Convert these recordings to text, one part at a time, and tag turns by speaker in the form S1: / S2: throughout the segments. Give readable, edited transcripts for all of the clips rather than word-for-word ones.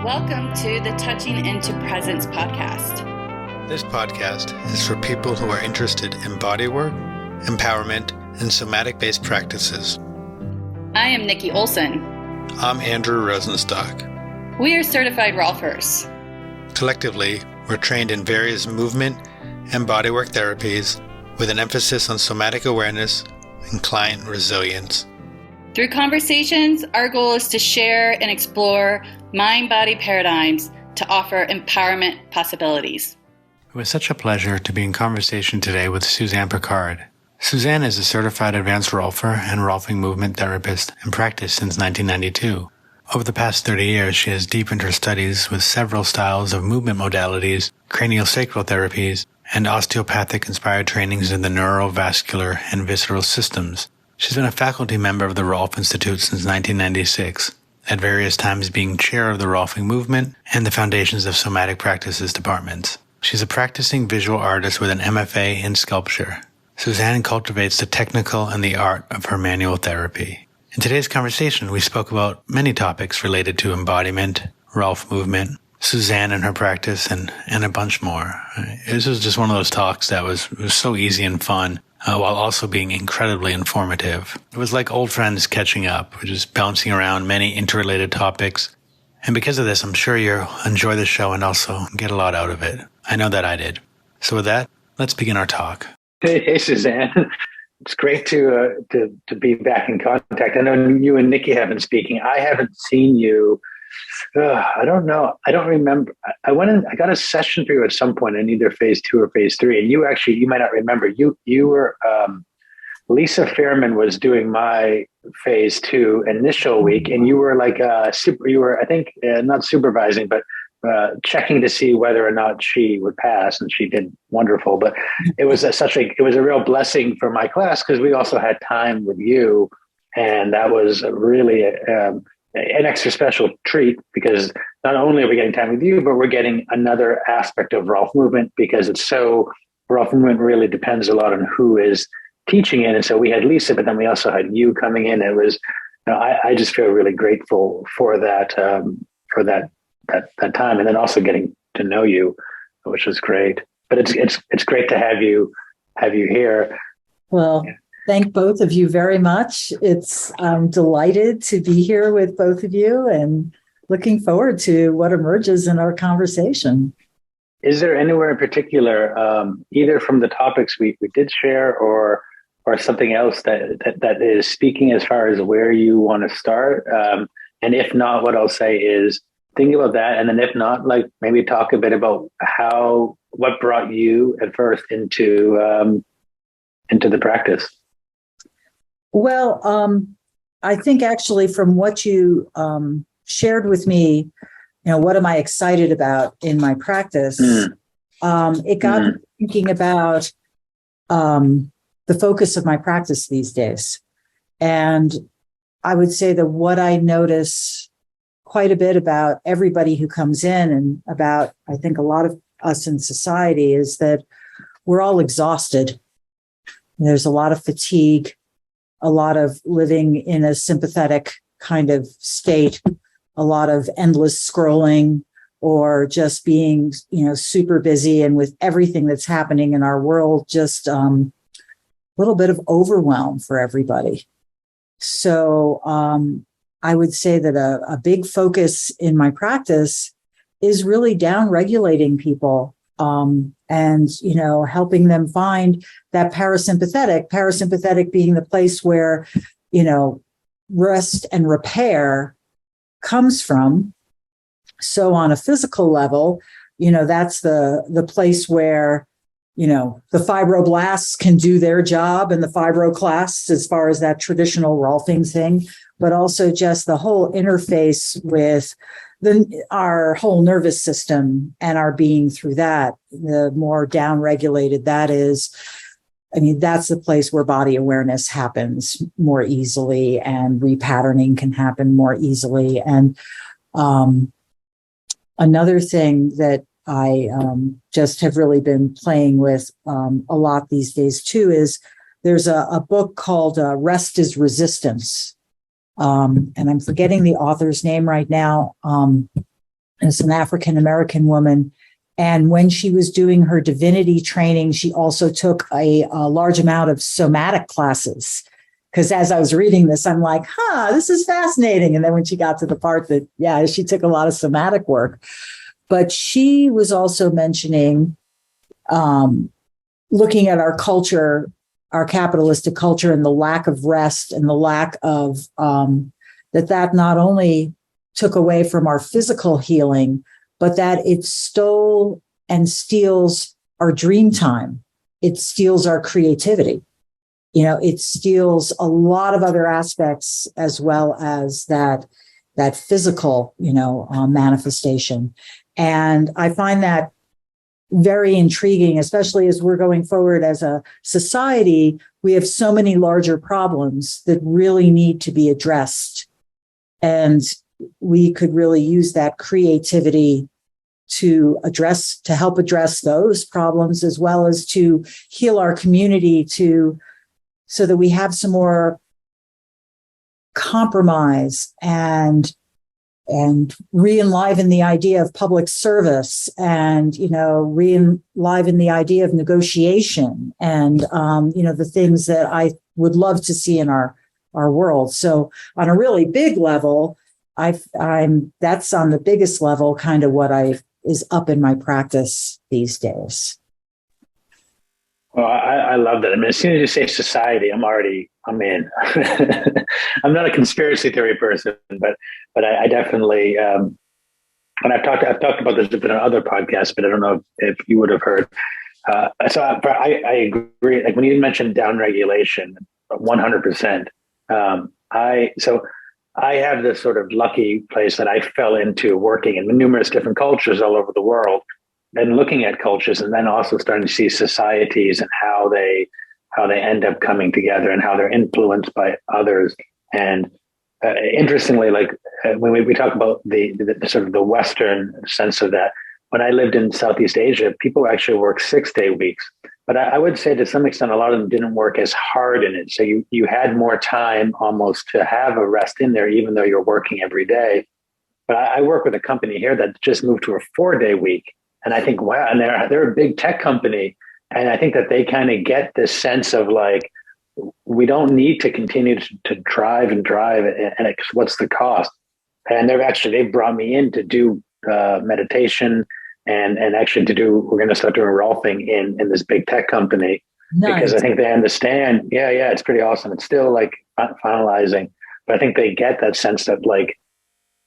S1: Welcome to the Touching into Presence podcast.
S2: This podcast is for people who are interested in bodywork, empowerment, and somatic-based practices.
S1: I am Nikki Olson.
S2: I'm Andrew Rosenstock.
S1: We are certified Rolfers.
S2: Collectively, we're trained in various movement and bodywork therapies with an emphasis on somatic awareness and client resilience.
S1: Through conversations, our goal is to share and explore mind-body paradigms to offer empowerment possibilities.
S2: It was such a pleasure to be in conversation today with Suzanne Picard. Suzanne is a certified advanced Rolfer and Rolfing Movement therapist and practiced since 1992. Over the past 30 years, she has deepened her studies with several styles of movement modalities, cranial sacral therapies, and osteopathic-inspired trainings in the nuero, vascular, and visceral systems. She's been a faculty member of the Rolf Institute since 1996, at various times being chair of the Rolfing Movement and the Foundations of Somatic Practices departments. She's a practicing visual artist with an MFA in sculpture. Suzanne cultivates the technical and the art of her manual therapy. In today's conversation, we spoke about many topics related to embodiment, Rolf Movement, Suzanne and her practice, and a bunch more. This was just one of those talks that was so easy and fun, while also being incredibly informative. It was like old friends catching up, just bouncing around many interrelated topics. And because of this, I'm sure you'll enjoy the show and also get a lot out of it. I know that I did. So with that, let's begin our talk.
S3: Hey, Suzanne. It's great to be back in contact. I know you and Nikki have been speaking. I haven't seen you. I don't know. I don't remember. I got a session for you at some point in either phase 2 or phase 3. And you might not remember. You were, Lisa Fairman was doing my phase 2 initial week. And you were like, I think not supervising, but checking to see whether or not she would pass, and she did wonderful. But it was it was a real blessing for my class because we also had time with you, and that was really an extra special treat because not only are we getting time with you, but we're getting another aspect of Rolf Movement because Rolf Movement really depends a lot on who is teaching it. And so we had Lisa, but then we also had you coming in. It was, I just feel really grateful for that time, and then also getting to know you, which was great. But it's great to have you here.
S4: Well, thank both of you very much. I'm delighted to be here with both of you and looking forward to what emerges in our conversation.
S3: Is there anywhere in particular, either from the topics we did share or something else that is speaking as far as where you want to start? And if not, what I'll say is, think about that. And then if not, like maybe talk a bit about what brought you at first into the practice.
S4: Well, I think actually from what you shared with me, what am I excited about in my practice? It got me thinking about the focus of my practice these days. And I would say that what I notice quite a bit about everybody who comes in and about, I think, a lot of us in society is that we're all exhausted. There's a lot of fatigue, a lot of living in a sympathetic kind of state, a lot of endless scrolling, or just being, super busy and with everything that's happening in our world, just a little bit of overwhelm for everybody. So, I would say that a big focus in my practice is really down-regulating people and, helping them find that parasympathetic being the place where, rest and repair comes from. So on a physical level, that's the place where, the fibroblasts can do their job and the fibroclasts as far as that traditional Rolfing thing, but also just the whole interface with our whole nervous system and our being through that. The more down-regulated that is, that's the place where body awareness happens more easily and repatterning can happen more easily. And another thing that I just have really been playing with a lot these days too is there's a book called Rest is Resistance. And I'm forgetting the author's name right now. It's an African-American woman. And when she was doing her divinity training, she also took a large amount of somatic classes. Because as I was reading this, I'm like, this is fascinating. And then when she got to the part that, she took a lot of somatic work. But she was also mentioning, looking at our culture, our capitalistic culture, and the lack of rest and the lack of that not only took away from our physical healing, but that it stole and steals our dream time. It steals our creativity. It steals a lot of other aspects as well as that physical, manifestation. And I find that very intriguing, especially as we're going forward as a society. We have so many larger problems that really need to be addressed. And we could really use that creativity to help address those problems, as well as to heal our community so that we have some more compromise and re-enliven the idea of public service, and re-enliven the idea of negotiation, and the things that I would love to see in our world. So on a really big level, that's on the biggest level, kind of what is up in my practice these days.
S3: Well, I love that. I mean, as soon as you say society, I'm in. I'm not a conspiracy theory person, but I definitely, and I've talked about this in other podcasts, but I don't know if you would have heard. So I agree. Like when you mentioned downregulation, 100%. I have this sort of lucky place that I fell into working in numerous different cultures all over the world, and looking at cultures, and then also starting to see societies and how they end up coming together and how they're influenced by others. And interestingly, when we talk about the sort of the Western sense of that, when I lived in Southeast Asia, people actually work 6-day weeks. But I would say to some extent, a lot of them didn't work as hard in it. So you had more time almost to have a rest in there, even though you're working every day. But I work with a company here that just moved to a 4-day week. And I think, wow, and they're a big tech company. And I think that they kind of get this sense of like, we don't need to continue to drive, and what's the cost? And they've brought me in to do meditation and actually we're going to start doing Rolfing in this big tech company. Nice. Because I think they understand. Yeah, it's pretty awesome. It's still like finalizing, but I think they get that sense that like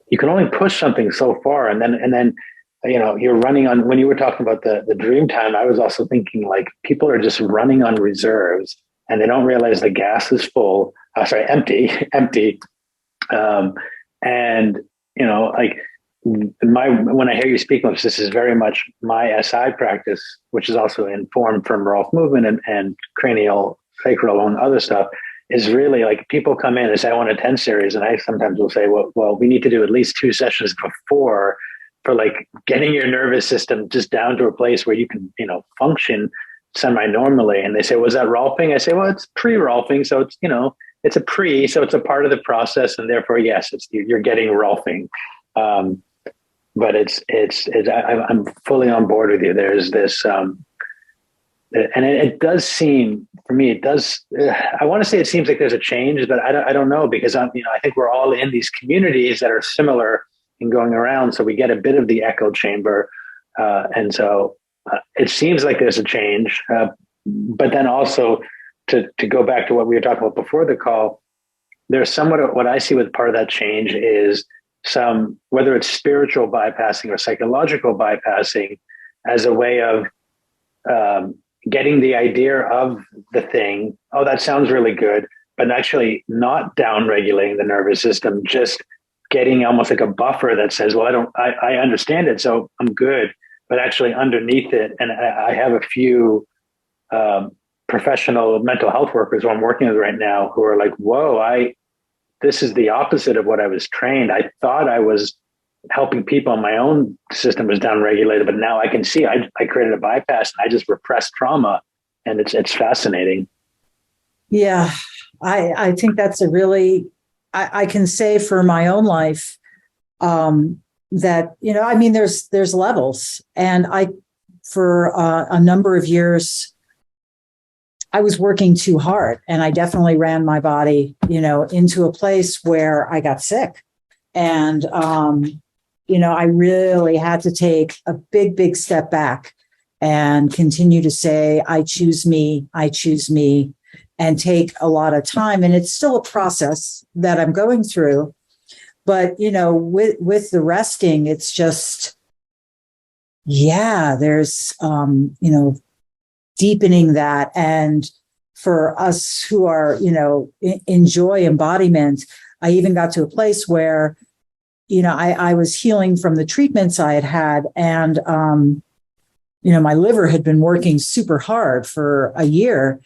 S3: you can only push something so far, and then you're running on. When you were talking about the dream time, I was also thinking like people are just running on reserves, and they don't realize the gas is full. Empty. And when I hear you speak of this is very much my SI practice, which is also informed from Rolf Movement and cranial, sacral, and other stuff, is really like people come in and say, I want a 10 series. And I sometimes will say, well, we need to do at least 2 sessions before for like getting your nervous system just down to a place where you can, function semi-normally. And they say, was that Rolfing? I say, well, it's pre-Rolfing. So it's, it's a pre, so it's a part of the process. And therefore, yes, you're getting Rolfing. But I'm fully on board with you. There's this, and it does seem for me, I want to say it seems like there's a change, but I don't know, because I think we're all in these communities that are similar in going around. So we get a bit of the echo chamber. And so it seems like there's a change, but then also to go back to what we were talking about before the call, there's somewhat of what I see with part of that change is whether it's spiritual bypassing or psychological bypassing as a way of getting the idea of the thing. Oh, that sounds really good, but actually not down-regulating the nervous system, just getting almost like a buffer that says, well, I understand it, so I'm good. But actually underneath it, and I have a few professional mental health workers who I'm working with right now who are like, whoa, this is the opposite of what I was trained. I thought I was helping people and my own system was downregulated, but now I can see I created a bypass and I just repressed trauma, and it's fascinating.
S4: Yeah, I think that's a really, I can say for my own life, that, I mean, there's levels. And for a number of years, I was working too hard, and I definitely ran my body, into a place where I got sick. And, I really had to take a big, big step back and continue to say, I choose me, and take a lot of time. And it's still a process that I'm going through. But, with the resting, it's just, there's, deepening that. And for us who are, enjoy embodiment, I even got to a place where, I was healing from the treatments I had. And, my liver had been working super hard for a year.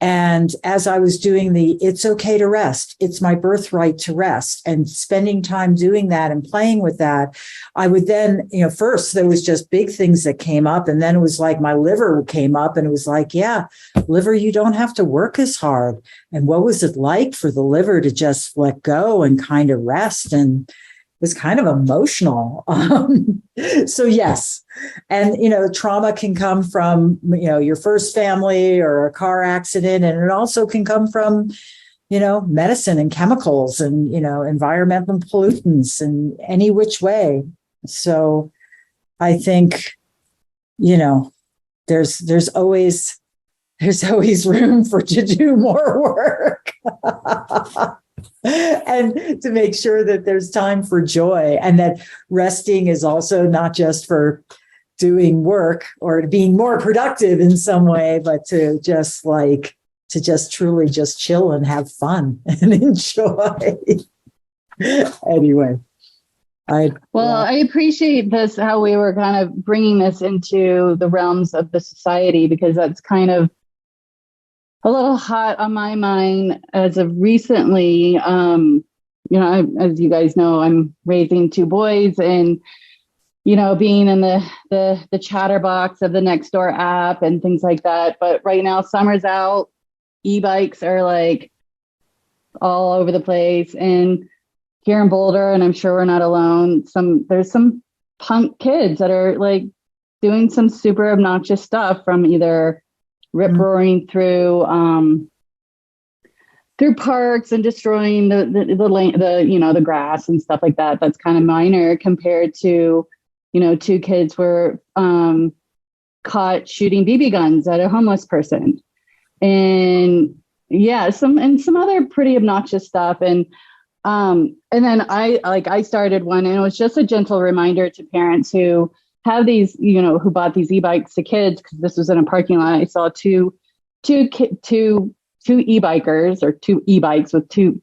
S4: And as I was doing it's okay to rest, it's my birthright to rest, and spending time doing that and playing with that, I would then, first there was just big things that came up. And then it was like my liver came up, and it was like, liver, you don't have to work as hard. And what was it like for the liver to just let go and kind of rest? And was kind of emotional. So yes. And, trauma can come from, your first family or a car accident. And it also can come from, medicine and chemicals and, environmental pollutants and any which way. So I think, there's always room to do more work. And to make sure that there's time for joy, and that resting is also not just for doing work or being more productive in some way, but to just truly just chill and have fun and enjoy. Anyway, I
S5: appreciate this, how we were kind of bringing this into the realms of the society, because that's kind of a little hot on my mind as of recently. As you guys know, I'm raising 2 boys, and, being in the chatterbox of the Nextdoor app and things like that. But right now, summer's out, e-bikes are like all over the place. And here in Boulder, and I'm sure we're not alone, there's some punk kids that are like doing some super obnoxious stuff, from either rip roaring through parks and destroying the grass and stuff like that. That's kind of minor compared to, 2 kids were caught shooting BB guns at a homeless person, and some other pretty obnoxious stuff. And then I started one, and it was just a gentle reminder to parents who have these, who bought these e-bikes to kids, because this was in a parking lot. I saw two e-bikers, or 2 e-bikes with 2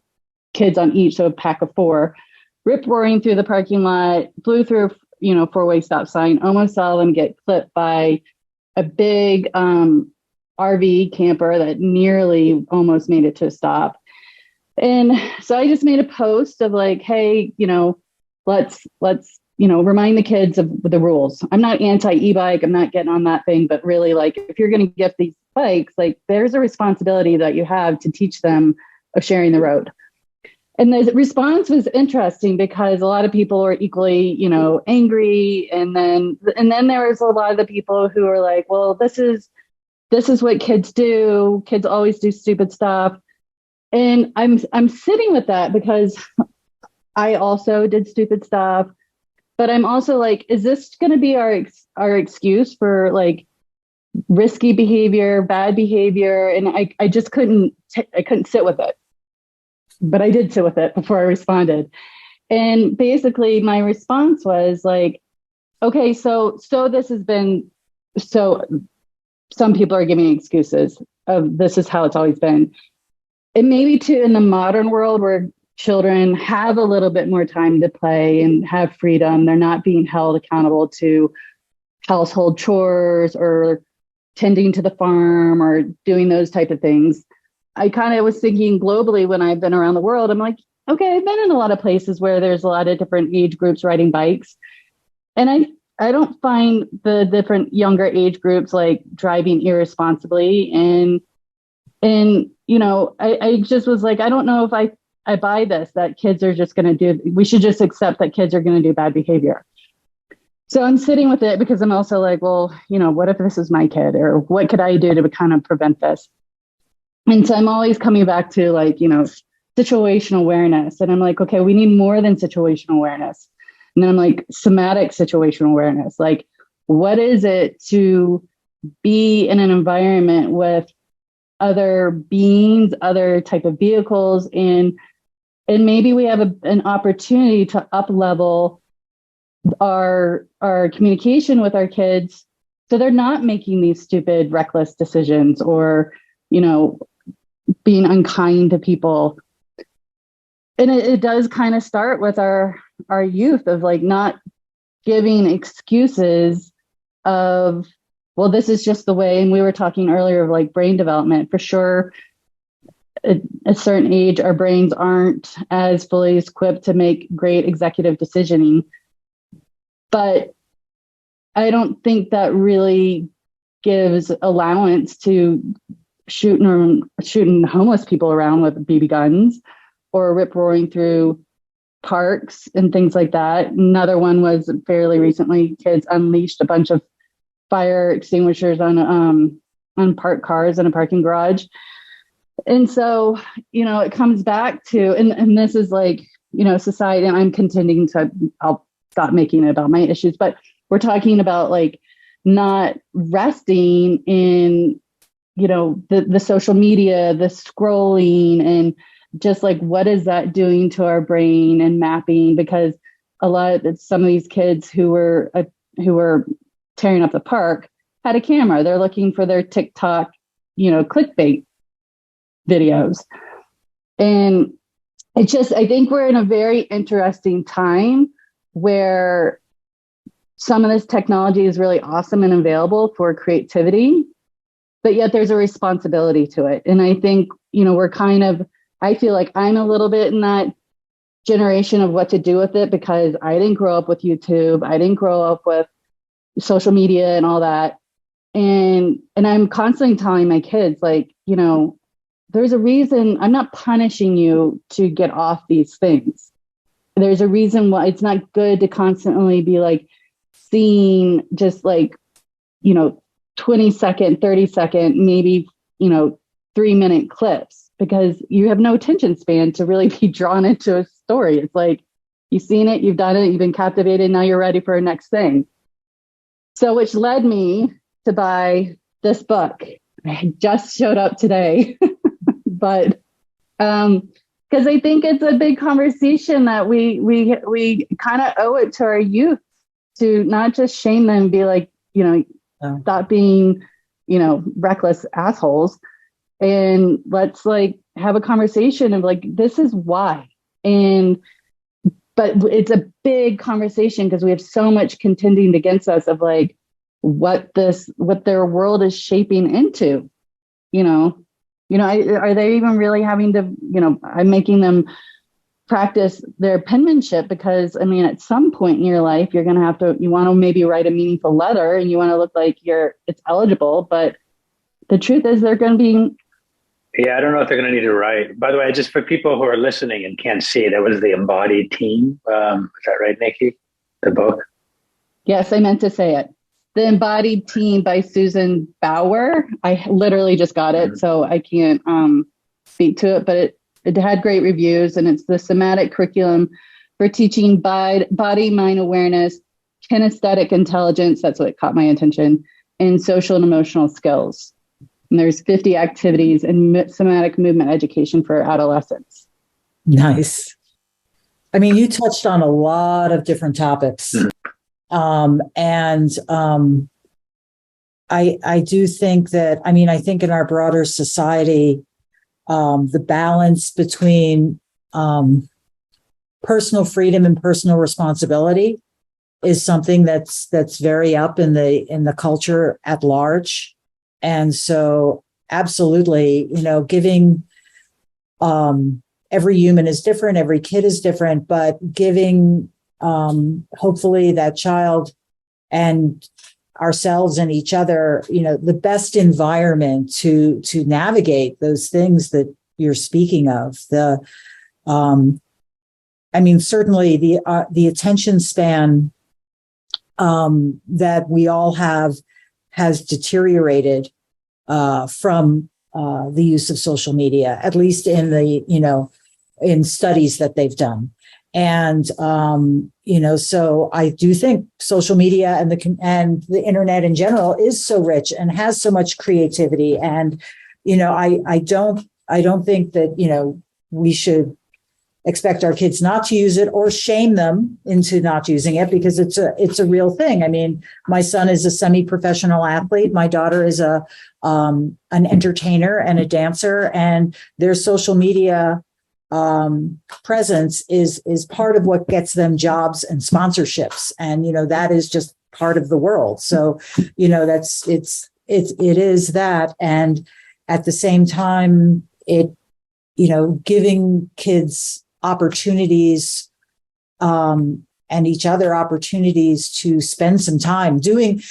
S5: kids on each, so a pack of 4, rip roaring through the parking lot, blew through, 4-way stop sign, almost saw them get clipped by a big RV camper that nearly almost made it to a stop. And so I just made a post of like, hey, let's remind the kids of the rules. I'm not anti e-bike. I'm not getting on that thing, but really, like, if you're going to gift these bikes, like, there's a responsibility that you have to teach them of sharing the road. And the response was interesting, because a lot of people are equally, angry. And then there was a lot of the people who are like, well, this is what kids do. Kids always do stupid stuff. And I'm sitting with that, because I also did stupid stuff. But I'm also like, is this going to be our excuse for like risky behavior, bad behavior? And I just couldn't sit with it. But I did sit with it before I responded. And basically my response was like, okay, so this has been, so some people are giving excuses of this is how it's always been. And maybe too, in the modern world where children have a little bit more time to play and have freedom, they're not being held accountable to household chores or tending to the farm or doing those type of things. I kind of was thinking globally when I've been around the world, I'm like, okay, I've been in a lot of places where there's a lot of different age groups riding bikes. And I don't find the different younger age groups like driving irresponsibly. And I just was like, I don't know if I I buy this, that kids are just going to we should just accept that kids are going to do bad behavior. So I'm sitting with it because I'm also like, well, what if this is my kid, or what could I do to kind of prevent this? And so I'm always coming back to like, situational awareness. And I'm like, okay, we need more than situational awareness. And then I'm like, somatic situational awareness. Like, what is it to be in an environment with other beings, other type of vehicles, and maybe we have an opportunity to up level our communication with our kids, so they're not making these stupid, reckless decisions, or being unkind to people. And it does kind of start with our youth, of like not giving excuses of, well, this is just the way. And we were talking earlier of like brain development. For sure, at a certain age, our brains aren't as fully equipped to make great executive decisioning. But I don't think that really gives allowance to shooting homeless people around with BB guns, or rip roaring through parks and things like that. Another one was fairly recently, kids unleashed a bunch of fire extinguishers on parked cars in a parking garage. And so, it comes back to, and this is like, society, and I'm contending to, I'll stop making it about my issues, but we're talking about like not resting in, the social media, the scrolling, and just like, what is that doing to our brain, and mapping? Because some of these kids who were tearing up the park had a camera. They're looking for their TikTok, clickbait videos. And I think we're in a very interesting time where some of this technology is really awesome and available for creativity, but yet there's a responsibility to it. And I think, I feel like I'm a little bit in that generation of what to do with it, because I didn't grow up with YouTube. I didn't grow up with social media and all that. And I'm constantly telling my kids, like, there's a reason. I'm not punishing you to get off these things. There's a reason why it's not good to constantly be like seeing just like, 20-second, 30-second, maybe, 3-minute clips, because you have no attention span to really be drawn into a story. It's like, you've seen it, you've done it, you've been captivated, now you're ready for a next thing. So, which led me to buy this book. I just showed up today, but because I think it's a big conversation that we kind of owe it to our youth, to not just shame them, be like, stop being, reckless assholes, and let's like have a conversation of like, this is why. But it's a big conversation because we have so much contending against us of like what their world is shaping into, are they even really having to, I'm making them practice their penmanship, because at some point in your life, you're going to have to, you want to maybe write a meaningful letter and you want to look like it's eligible. But the truth is they're going to be.
S3: Yeah, I don't know if they're going to need to write. By the way, just for people who are listening and can't see, that was the Embodied Team. Is that right, Nikki? The book?
S5: Yes, I meant to say it. The Embodied Team by Susan Bauer. I literally just got it, so I can't speak to it, but it had great reviews, and it's the somatic curriculum for teaching body-mind awareness, kinesthetic intelligence, that's what caught my attention, and social and emotional skills. And there's 50 activities in somatic movement education for adolescents.
S4: Nice. You touched on a lot of different topics. I do think that, I think in our broader society, the balance between personal freedom and personal responsibility is something that's very up in the culture at large. And so absolutely, giving every human is different, every kid is different, but giving hopefully that child and ourselves and each other, the best environment to navigate those things that you're speaking of, the I mean, certainly the attention span that we all have has deteriorated from the use of social media, at least in in studies that they've done. And so I do think social media and the internet in general is so rich and has so much creativity. And I don't think that we should expect our kids not to use it or shame them into not using it, because it's a real thing. I mean, my son is a semi-professional athlete. My daughter is an entertainer and a dancer, and their social media presence is part of what gets them jobs and sponsorships. And, that is just part of the world. So, it is that. And at the same time, giving kids opportunities and each other opportunities to spend some time doing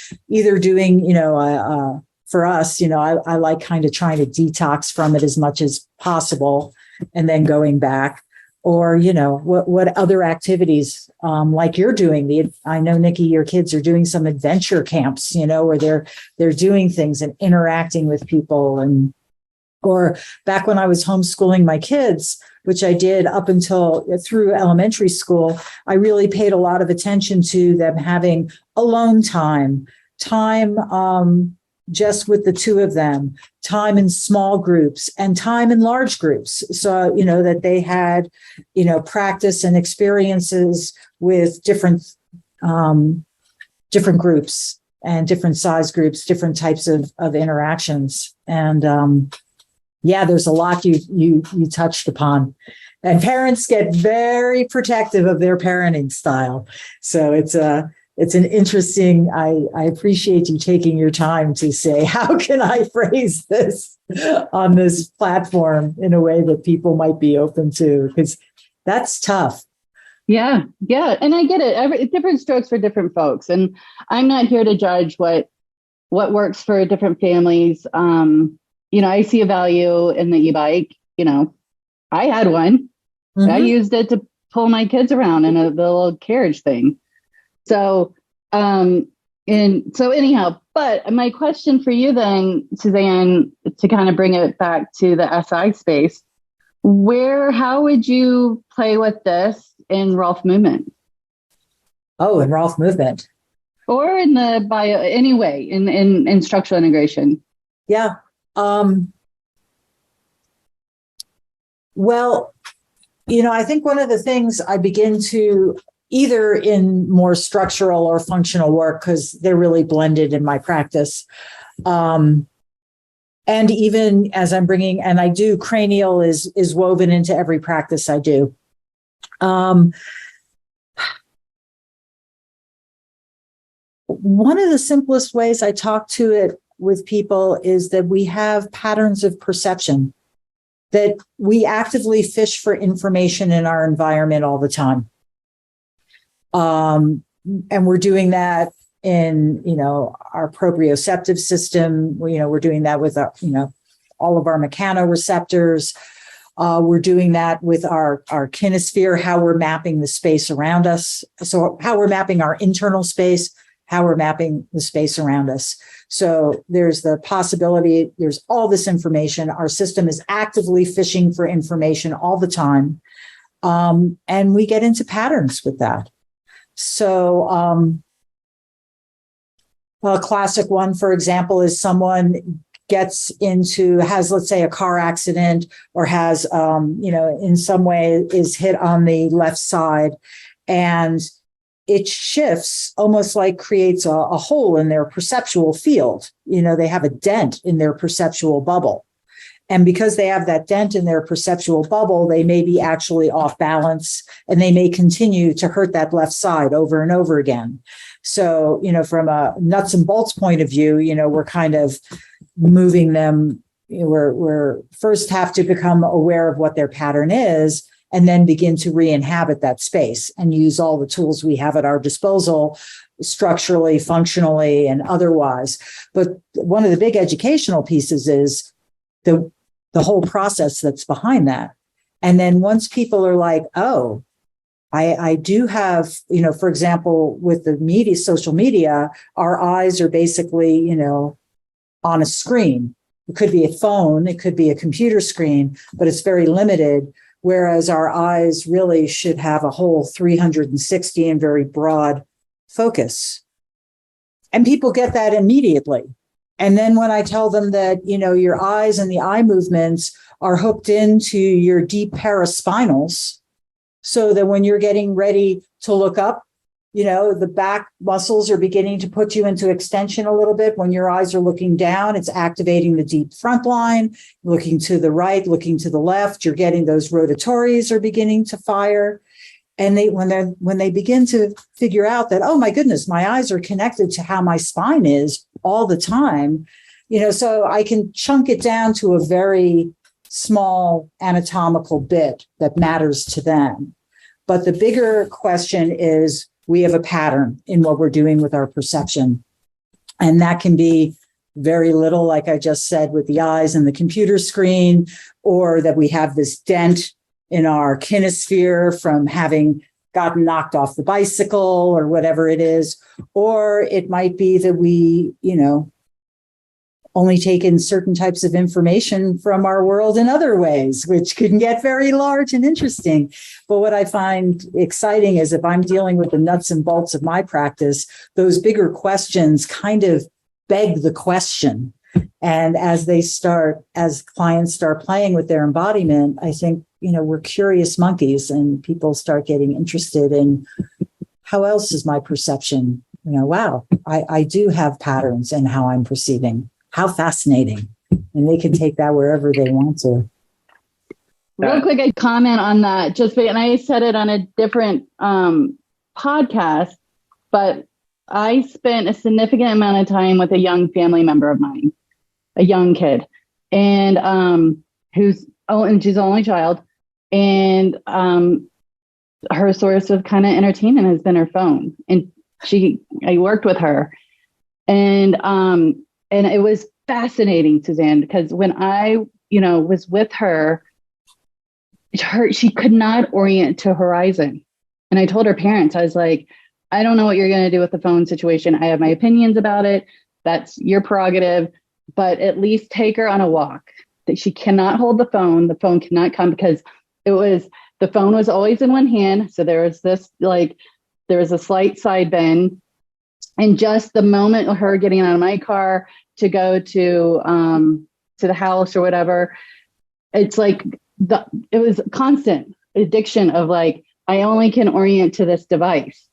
S4: for us, I like kind of trying to detox from it as much as possible and then going back, or what other activities like you're doing. I know, Nikki, your kids are doing some adventure camps, where they're doing things and interacting with people. And or back when I was homeschooling my kids, which I did up until through elementary school, I really paid a lot of attention to them having alone time just with the two of them, time in small groups and time in large groups. So, that they had, practice and experiences with different groups and different size groups, different types of interactions. And, there's a lot you touched upon, and parents get very protective of their parenting style. So it's an interesting, I appreciate you taking your time to say, how can I phrase this on this platform in a way that people might be open to? Because that's tough.
S5: Yeah. And I get it. Different strokes for different folks. And I'm not here to judge what works for different families. I see a value in the e-bike. I had one. Mm-hmm. I used it to pull my kids around in the little carriage thing. So, anyhow, but my question for you then, Suzanne, to kind of bring it back to the SI space, how would you play with this in Rolf Movement?
S4: Oh, in Rolf Movement.
S5: Or in the anyway, in structural integration.
S4: Yeah. Well, I think one of the things I begin to, either in more structural or functional work, because they're really blended in my practice. And even as I'm bringing, and I do, cranial is woven into every practice I do. One of the simplest ways I talk to it with people is that we have patterns of perception, that we actively fish for information in our environment all the time. And we're doing that in, our proprioceptive system. We're doing that with our, all of our mechanoreceptors. We're doing that with our kinesphere, how we're mapping the space around us. So how we're mapping our internal space, how we're mapping the space around us. So there's the possibility, there's all this information. Our system is actively fishing for information all the time. And we get into patterns with that. So a classic one, for example, is someone has, let's say, a car accident, or has, in some way is hit on the left side, and it shifts, almost like creates a hole in their perceptual field. They have a dent in their perceptual bubble. And because they have that dent in their perceptual bubble, they may be actually off balance, and they may continue to hurt that left side over and over again. So, from a nuts and bolts point of view, we're kind of moving them. We're first have to become aware of what their pattern is, and then begin to re-inhabit that space and use all the tools we have at our disposal, structurally, functionally, and otherwise. But one of the big educational pieces is the whole process that's behind that. And then once people are like, oh, I do have, for example, with the media, social media, our eyes are basically, on a screen. It could be a phone, it could be a computer screen, but it's very limited. Whereas our eyes really should have a whole 360 and very broad focus. And people get that immediately. And then when I tell them that, your eyes and the eye movements are hooked into your deep paraspinals, so that when you're getting ready to look up, the back muscles are beginning to put you into extension a little bit. When your eyes are looking down, it's activating the deep front line, looking to the right, looking to the left. You're getting those rotatories are beginning to fire. And when they begin to figure out that, oh my goodness, my eyes are connected to how my spine is all the time, so I can chunk it down to a very small anatomical bit that matters to them. But the bigger question is, we have a pattern in what we're doing with our perception. And that can be very little, like I just said, with the eyes and the computer screen, or that we have this dent in our kinesphere from having gotten knocked off the bicycle or whatever it is. Or it might be that we, only take in certain types of information from our world in other ways, which can get very large and interesting. But what I find exciting is if I'm dealing with the nuts and bolts of my practice, those bigger questions kind of beg the question. And as clients start playing with their embodiment, I think, we're curious monkeys and people start getting interested in how else is my perception? Wow, I do have patterns in how I'm perceiving. How fascinating. And they can take that wherever they want to.
S5: Real quick, I comment on that. And I said it on a different podcast, but I spent a significant amount of time with a young family member of mine, a young kid, and she's the only child. And her source of kind of entertainment has been her phone. And I worked with her. And it was fascinating, Suzanne, because when I, was with her, she could not orient to horizon. And I told her parents, I was like, I don't know what you're going to do with the phone situation. I have my opinions about it. That's your prerogative, but at least take her on a walk. That she cannot hold the phone. The phone cannot come because the phone was always in one hand. So there was a slight side bend. And just the moment of her getting out of my car to go to the house or whatever, it's like it was constant addiction of like, I only can orient to this device.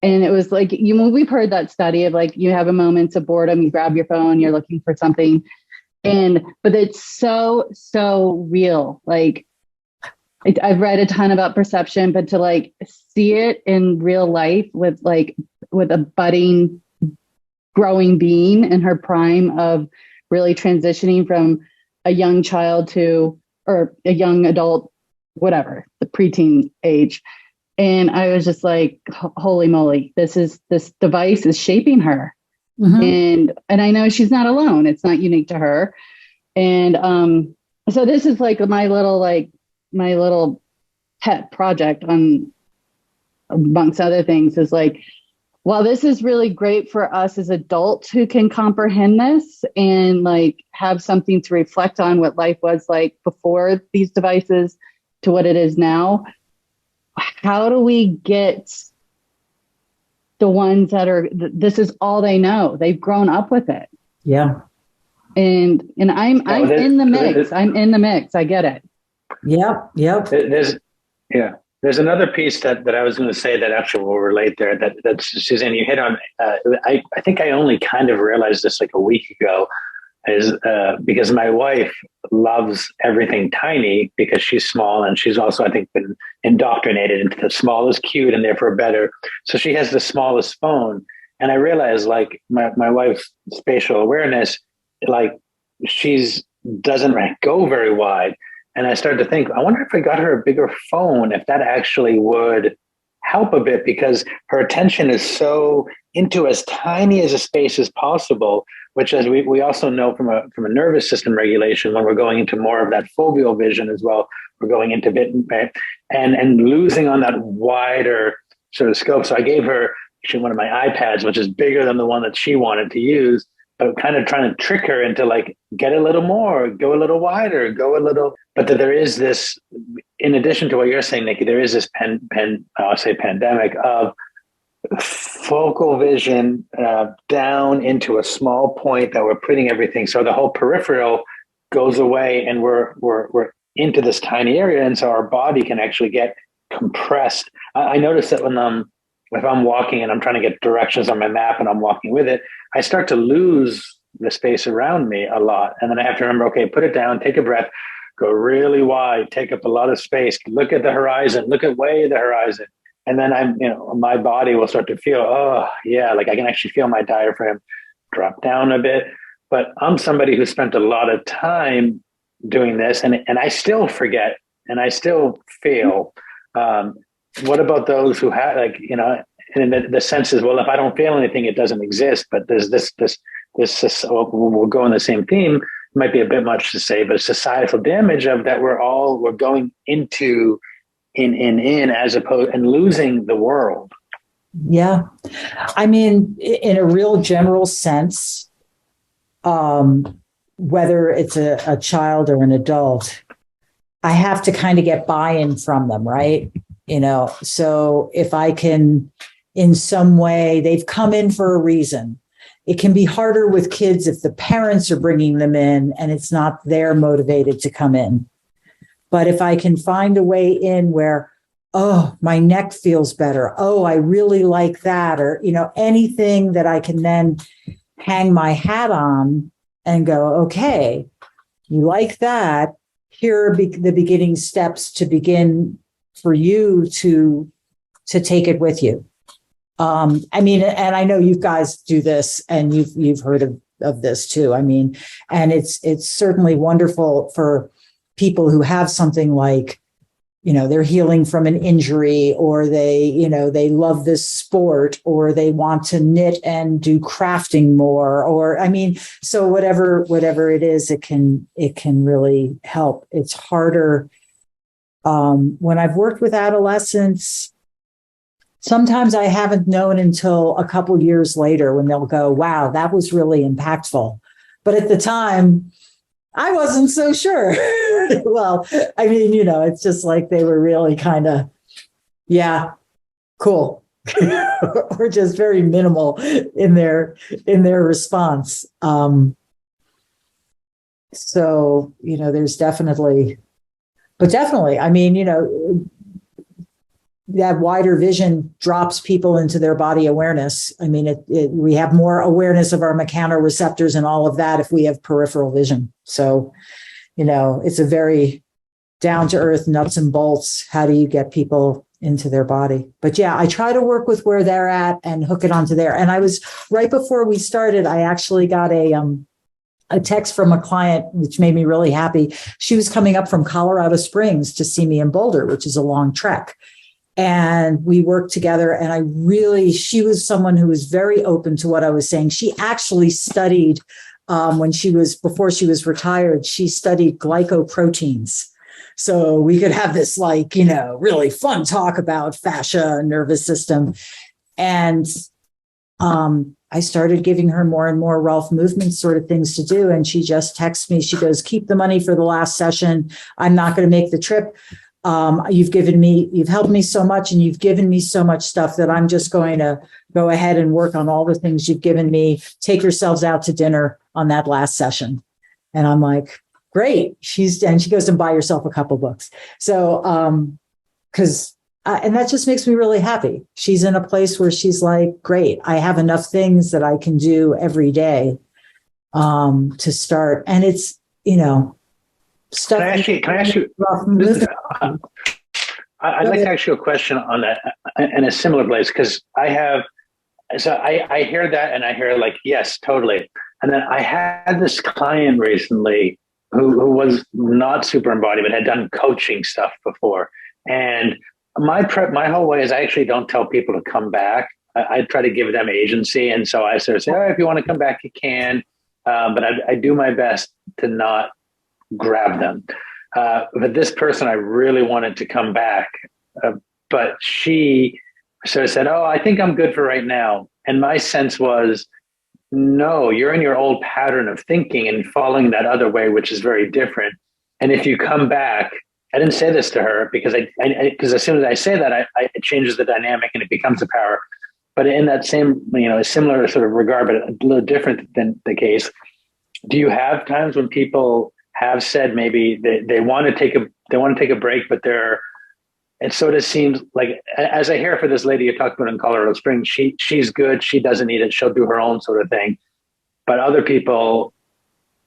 S5: And it was like, we've heard that study of like, you have a moment of boredom, you grab your phone, you're looking for something. But it's so, so real. Like I've read a ton about perception, but to like see it in real life with a budding, growing being in her prime of really transitioning from a young child or a young adult, whatever, the preteen age. And I was just like, holy moly, this device is shaping her. Mm-hmm. And I know she's not alone. It's not unique to her. And so this is like my little pet project on, amongst other things, is like, well, this is really great for us as adults who can comprehend this and like have something to reflect on what life was like before these devices to what it is now. How do we get the ones that this is all they know? They've grown up with it.
S4: Yeah.
S5: And I'm in the mix. I'm in the mix. I get it.
S4: Yep.
S3: There's another piece that I was going to say that actually will relate there that Suzanne, you hit on. I think I only kind of realized this like a week ago, is because my wife loves everything tiny because she's small and she's also, I think, been indoctrinated into the small is cute and therefore better. So she has the smallest phone. And I realized like my wife's spatial awareness, like doesn't go very wide. And I started to think, I wonder if I got her a bigger phone, if that actually would help a bit, because her attention is so into as tiny as a space as possible, which as we also know from a nervous system regulation, when we're going into more of that foveal vision as well, we're going into and losing on that wider sort of scope. So I gave her one of my iPads, which is bigger than the one that she wanted to use, but kind of trying to trick her into like, get a little more, go a little wider, go a little. But that there is this, in addition to what you're saying, Nikki, there is this I'll say pandemic of focal vision down into a small point that we're putting everything. So the whole peripheral goes away, and we're into this tiny area, and so our body can actually get compressed. I noticed that when if I'm walking and I'm trying to get directions on my map and I'm walking with it, I start to lose the space around me a lot, and then I have to remember, okay, put it down, take a breath, go really wide, take up a lot of space, look at the horizon, look at way the horizon. And then my body will start to feel, oh yeah, like I can actually feel my diaphragm drop down a bit. But I'm somebody who spent a lot of time doing this, and I still forget, and I still feel. What about those who have, and the sense is, well, if I don't feel anything, it doesn't exist. But there's this we'll go on the same theme. It might be a bit much to say, but societal damage of that we're going into in as opposed and losing the world.
S4: Yeah. I mean, in a real general sense, whether it's a child or an adult, I have to kind of get buy-in from them, right? So if I can, in some way, they've come in for a reason. It can be harder with kids if the parents are bringing them in and it's not they're motivated to come in. But if I can find a way in where, oh, my neck feels better. Oh, I really like that. Or, anything that I can then hang my hat on and go, okay, you like that. Here are the beginning steps to begin for you to take it with you. And I know you guys do this, and you've heard of this too. And it's certainly wonderful for people who have something like, they're healing from an injury, or they love this sport, or they want to knit and do crafting more, or, so whatever it is, it can really help. It's harder. When I've worked with adolescents, sometimes I haven't known until a couple years later when they'll go, wow, that was really impactful. But at the time, I wasn't so sure. Well, it's just like they were really kind of, yeah, cool, or just very minimal in their response. So, there's definitely, that wider vision drops people into their body awareness. We have more awareness of our mechanoreceptors and all of that if we have peripheral vision. So, it's a very down to earth, nuts and bolts. How do you get people into their body? But yeah, I try to work with where they're at and hook it onto there. And I was, right before we started, I actually got a text from a client, which made me really happy. She was coming up from Colorado Springs to see me in Boulder, which is a long trek. And we worked together, and she was someone who was very open to what I was saying. She actually studied, before she was retired, she studied glycoproteins. So we could have this really fun talk about fascia, nervous system. And I started giving her more and more Rolf Movement sort of things to do. And she just texts me. She goes, keep the money for the last session. I'm not going to make the trip. You've helped me so much, and you've given me so much stuff that I'm just going to go ahead and work on all the things you've given me. Take yourselves out to dinner on that last session. And I'm like, great. And she goes and buy yourself a couple books. So, and that just makes me really happy. She's in a place where she's like, great, I have enough things that I can do every day, to start. And it's, stuff.
S3: Can I ask you? I'd like to ask you a question on that in a similar place, because I hear that, and I hear like, yes, totally. And then I had this client recently who was not super embodied, but had done coaching stuff before. And my whole way is I actually don't tell people to come back. I try to give them agency. And so I sort of say, if you want to come back, you can. but I do my best to not grab them. But this person, I really wanted to come back, but she sort of said, "Oh, I think I'm good for right now." And my sense was, no, you're in your old pattern of thinking and following that other way, which is very different. And if you come back, I didn't say this to her because because as soon as I say that, it changes the dynamic and it becomes a power. But in that same, a similar sort of regard, but a little different than the case, do you have times when people have said maybe they want to take a break, but it sort of seems like, as I hear for this lady you talked about in Colorado Springs, she's good, she doesn't need it, she'll do her own sort of thing. But other people,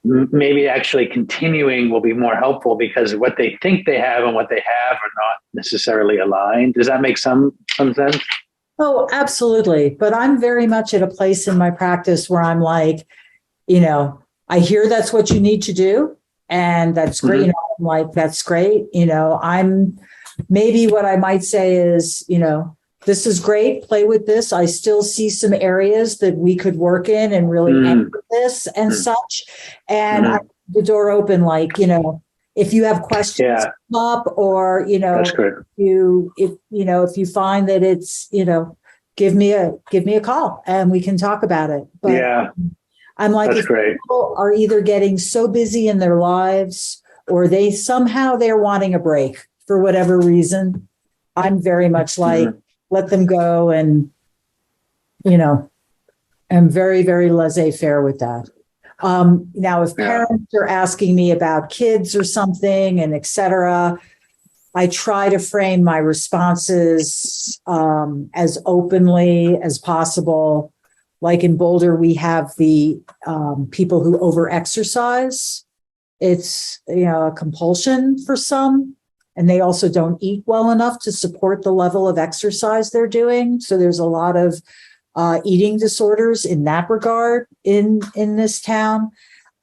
S3: maybe actually continuing will be more helpful because what they think they have and what they have are not necessarily aligned. Does that make some sense?
S4: Oh, absolutely. But I'm very much at a place in my practice where I'm like, I hear that's what you need to do. And that's great.
S3: Mm-hmm.
S4: I'm like, that's great. I'm maybe what I might say is, this is great. Play with this. I still see some areas that we could work in and really end with this and such. And I leave the door open, like, if you have questions come up, or
S3: that's great.
S4: if you find that it's give me a call and we can talk about it. But I'm like, if people are either getting so busy in their lives or they're wanting a break for whatever reason, I'm very much like, let them go. And, I'm very, very laissez-faire with that. Now, if parents are asking me about kids or something and et cetera, I try to frame my responses as openly as possible. Like in Boulder, we have the people who overexercise. It's a compulsion for some, and they also don't eat well enough to support the level of exercise they're doing. So there's a lot of eating disorders in that regard in this town.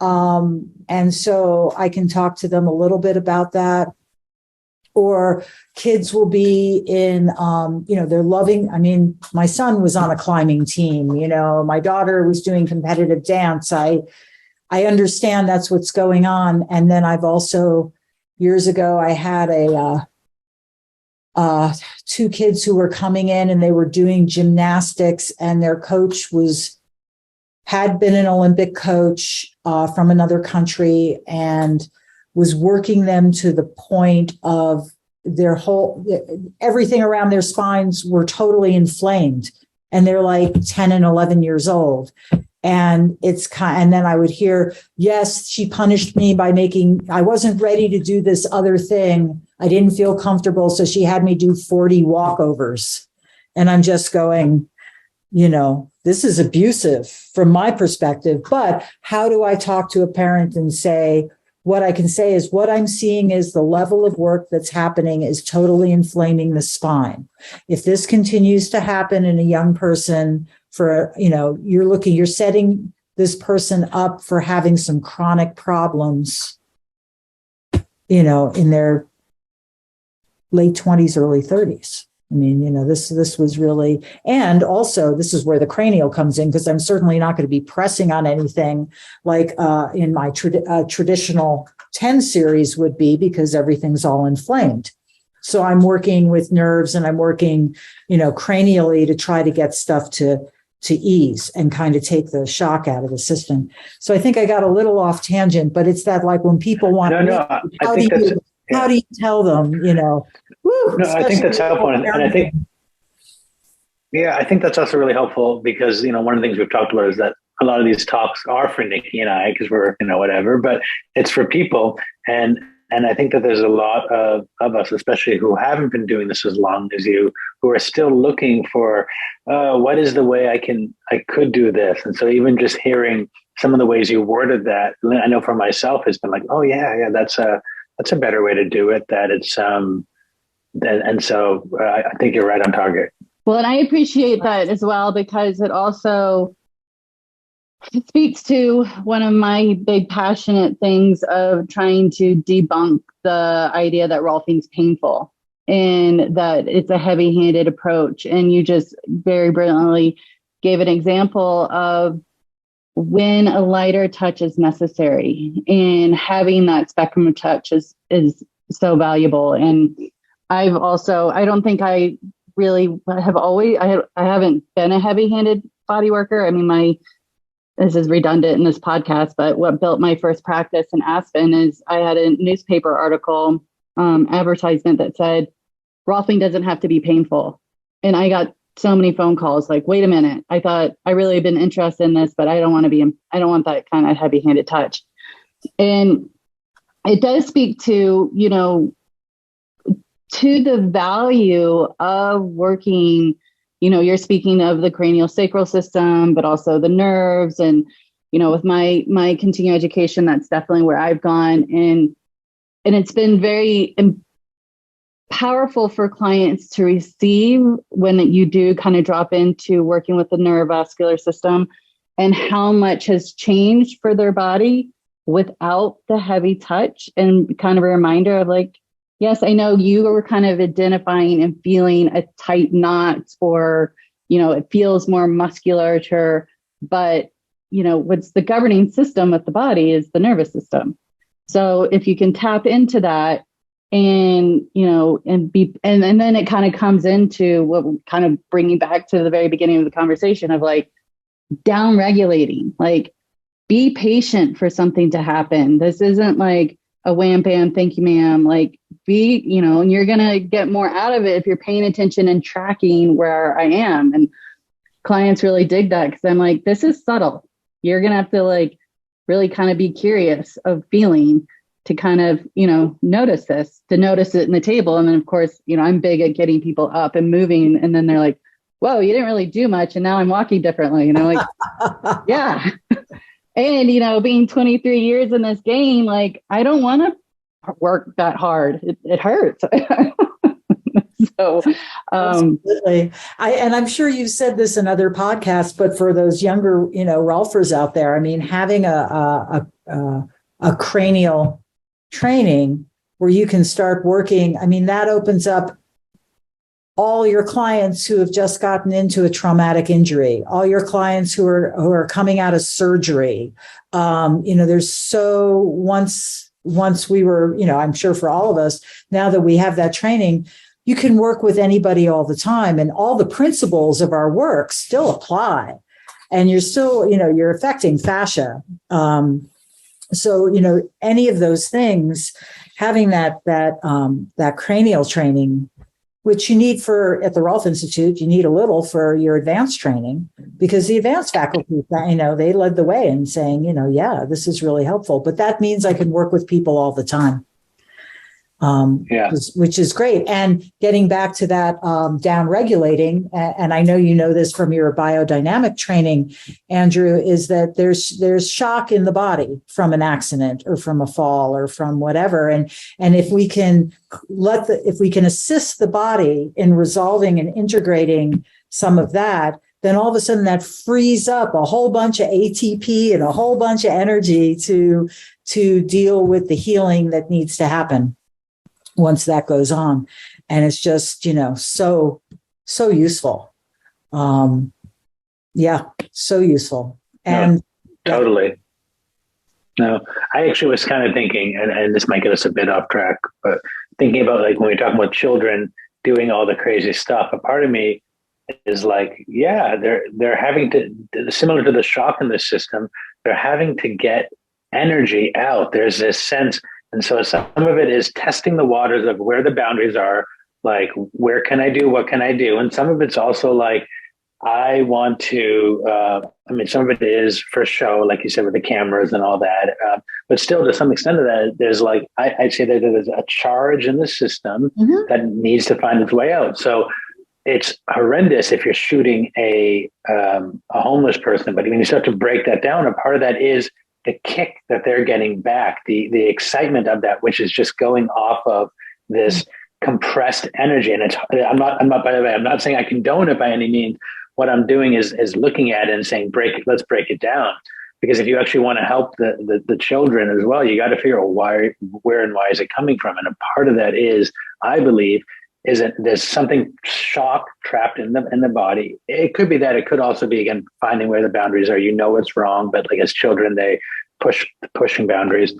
S4: And so I can talk to them a little bit about that. Or kids will be in, they're loving. I mean, my son was on a climbing team, my daughter was doing competitive dance. I understand that's what's going on. And then I've also, years ago, I had two kids who were coming in and they were doing gymnastics, and their coach had been an Olympic coach from another country and was working them to the point of everything around their spines were totally inflamed. And they're like 10 and 11 years old. And and then I would hear, yes, she punished me by I wasn't ready to do this other thing. I didn't feel comfortable. So she had me do 40 walkovers. And I'm just going, this is abusive from my perspective. But how do I talk to a parent and say, what I can say is what I'm seeing is the level of work that's happening is totally inflaming the spine. If this continues to happen in a young person you're setting this person up for having some chronic problems, in their late 20s, early 30s. I mean, this was really, and also this is where the cranial comes in, because I'm certainly not going to be pressing on anything like in my traditional 10 series would be, because everything's all inflamed. So I'm working with nerves and I'm working, cranially to try to get stuff to ease and kind of take the shock out of the system. So I think I got a little off tangent, but it's that, like, when people want how do you tell them,
S3: No, I think that's helpful. And I think, I think that's also really helpful because, one of the things we've talked about is that a lot of these talks are for Nikki and I, because we're, whatever, but it's for people. And I think that there's a lot of us, especially who haven't been doing this as long as you, who are still looking for, what is the way I could do this? And so even just hearing some of the ways you worded that, I know for myself, it's been like, oh yeah, that's a better way to do it. That it's, and so I think you're right on target.
S5: Well, and I appreciate that as well, because it speaks to one of my big passionate things of trying to debunk the idea that Rolfing's painful and that it's a heavy-handed approach. And you just very brilliantly gave an example of when a lighter touch is necessary, and having that spectrum of touch is so valuable. And I don't think I really have I haven't been a heavy-handed body worker. I mean, this is redundant in this podcast, but what built my first practice in Aspen is I had a newspaper article advertisement that said, Rolfing doesn't have to be painful. And I got so many phone calls like, wait a minute, I thought I really have been interested in this, but I don't want that kind of heavy-handed touch. And it does speak to, to the value of working, you're speaking of the cranial sacral system, but also the nerves. And, with my continuing education, that's definitely where I've gone. And it's been very powerful for clients to receive when you do kind of drop into working with the neurovascular system, and how much has changed for their body without the heavy touch, and kind of a reminder of like, yes, I know you were kind of identifying and feeling a tight knot, or, it feels more musculature, but, what's the governing system of the body is the nervous system. So if you can tap into that, and, and then it kind of comes into what kind of bringing back to the very beginning of the conversation of like down regulating, like be patient for something to happen. This isn't like a wham, bam, thank you, ma'am. Like and you're going to get more out of it if you're paying attention and tracking where I am. And clients really dig that, because I'm like, this is subtle. You're going to have to like really kind of be curious of feeling to kind of, notice to notice it in the table. And then of course, I'm big at getting people up and moving. And then they're like, whoa, you didn't really do much. And now I'm walking differently. Like, yeah. And, being 23 years in this game, like, I don't want to work that hard. It hurts. So,
S4: absolutely. And I'm sure you've said this in other podcasts, but for those younger, Rolfers out there, I mean, having a cranial training where you can start working, I mean, that opens up all your clients who have just gotten into a traumatic injury, all your clients who are coming out of surgery. There's so once we were, I'm sure for all of us, now that we have that training, you can work with anybody all the time, and all the principles of our work still apply, and you're still, you're affecting fascia. So, any of those things, having that cranial training, which you need at the Rolf Institute, you need a little for your advanced training, because the advanced faculty, they led the way in saying, yeah, this is really helpful. But that means I can work with people all the time. Which is great. And getting back to that down regulating, and I know you know this from your biodynamic training, Andrew, is that there's shock in the body from an accident or from a fall or from whatever. And if we can assist the body in resolving and integrating some of that, then all of a sudden that frees up a whole bunch of ATP and a whole bunch of energy to deal with the healing that needs to happen once that goes on. And it's just, so useful. So useful. And
S3: totally. No, I actually was kind of thinking, and this might get us a bit off track, but thinking about like when we're talking about children doing all the crazy stuff, a part of me is like, yeah, they're having to, similar to the shock in the system, they're having to get energy out. There's this sense. And so some of it is testing the waters of where the boundaries are, like, where can I do? What can I do? And some of it's also like, I want to, some of it is for show, like you said, with the cameras and all that. But still, to some extent of that, there's like, I'd say that there's a charge in the system that needs to find its way out. So it's horrendous if you're shooting a homeless person. But when you start to break that down, a part of that is the kick that they're getting back, the excitement of that, which is just going off of this compressed energy. And I'm not, by the way, I'm not saying I condone it by any means. What I'm doing is looking at it and saying, let's break it down. Because if you actually want to help the children as well, you got to figure out where and why is it coming from. And a part of that is, I believe, isn't, there's something shock trapped in the body. It could be that. It could also be, again, finding where the boundaries are. You know what's wrong, but like as children, they pushing boundaries.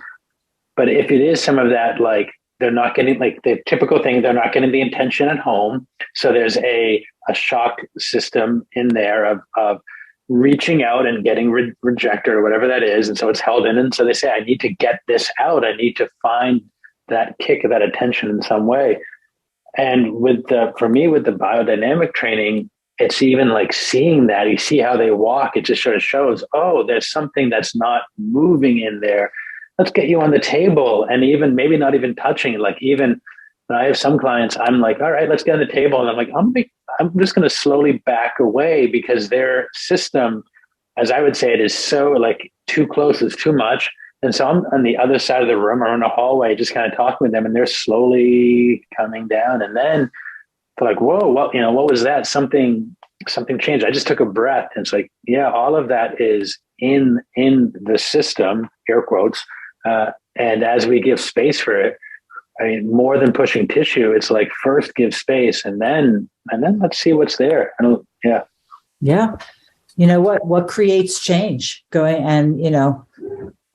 S3: But if it is some of that, like they're not getting, like the typical thing, they're not getting the attention at home. So there's a shock system in there of reaching out and getting rejected or whatever that is. And so it's held in. And so they say, I need to get this out. I need to find that kick of that attention in some way. And for me, with the biodynamic training, it's even like seeing that. You see how they walk. It just sort of shows, oh, there's something that's not moving in there. Let's get you on the table, and even maybe not even touching. Like even when I have some clients, I'm like, all right, let's get on the table. And I'm like, I'm just going to slowly back away because their system, as I would say, it is so like too close is too much. And so I'm on the other side of the room or in a hallway, just kind of talking with them, and they're slowly coming down. And then they're like, whoa, what was that? Something changed. I just took a breath. And it's like, yeah, all of that is in the system, air quotes. And as we give space for it, I mean, more than pushing tissue, it's like first give space and then let's see what's there. Yeah.
S4: Yeah. You know what creates change going, and,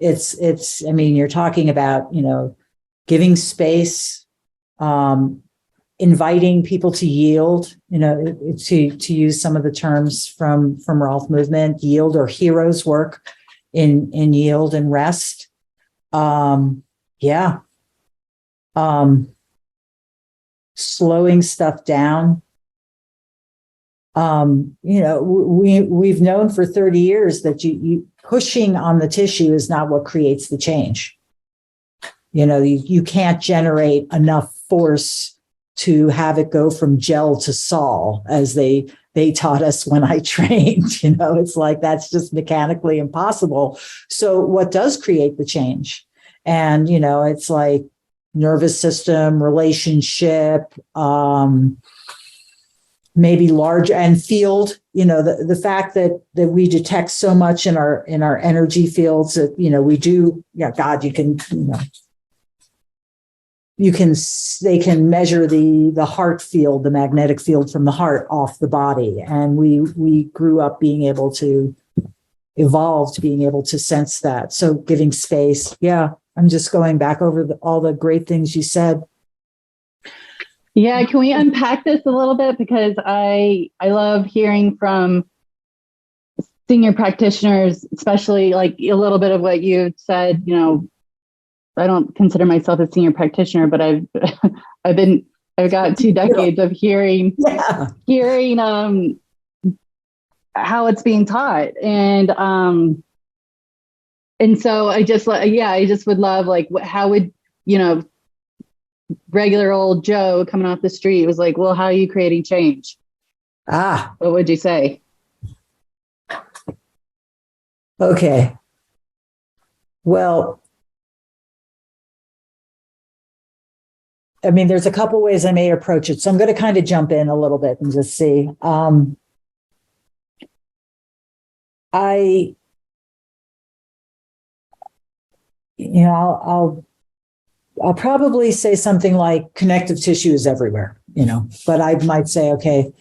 S4: it's, I mean, you're talking about, giving space, inviting people to yield, to use some of the terms from Rolf Movement, yield, or heroes work in yield and rest. Slowing stuff down. We've known for 30 years that you pushing on the tissue is not what creates the change. You can't generate enough force to have it go from gel to sol, as they taught us when I trained. It's like that's just mechanically impossible. So what does create the change? And, it's like nervous system, relationship, maybe large and field, the fact that we detect so much in our energy fields that, we do, God, they can measure the heart field, the magnetic field from the heart off the body. And we grew up evolved being able to sense that. So giving space. Yeah. I'm just going back over all the great things you said.
S5: Yeah. Can we unpack this a little bit? Because I love hearing from senior practitioners, especially like a little bit of what you said. I don't consider myself a senior practitioner, but I've got 2 decades of hearing how it's being taught. And so I just would love, like, how would, regular old Joe coming off the street was like, well, how are you creating change? What would you say?
S4: Okay. Well, I mean, there's a couple ways I may approach it. So I'm going to kind of jump in a little bit and just see. I'll probably say something like connective tissue is everywhere, but I might say, okay,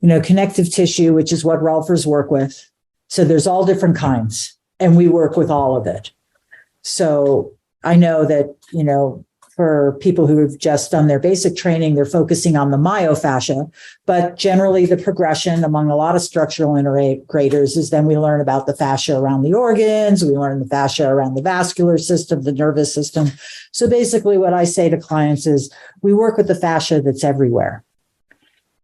S4: connective tissue, which is what Rolfers work with. So there's all different kinds, and we work with all of it. So I know that, for people who have just done their basic training, they're focusing on the myofascia, but generally the progression among a lot of structural integrators is then we learn about the fascia around the organs, we learn the fascia around the vascular system, the nervous system. So basically what I say to clients is we work with the fascia that's everywhere.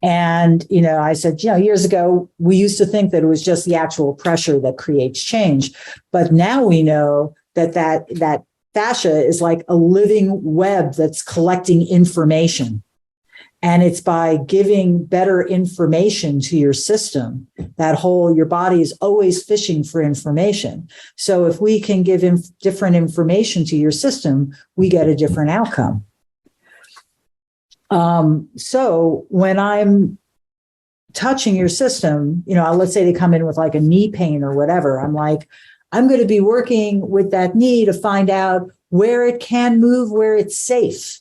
S4: And, I said, years ago, we used to think that it was just the actual pressure that creates change. But now we know that fascia is like a living web that's collecting information. And it's by giving better information to your system, your body is always fishing for information. So if we can give different information to your system, we get a different outcome. So when I'm touching your system, let's say they come in with like a knee pain or whatever, I'm like, I'm going to be working with that knee to find out where it can move, where it's safe.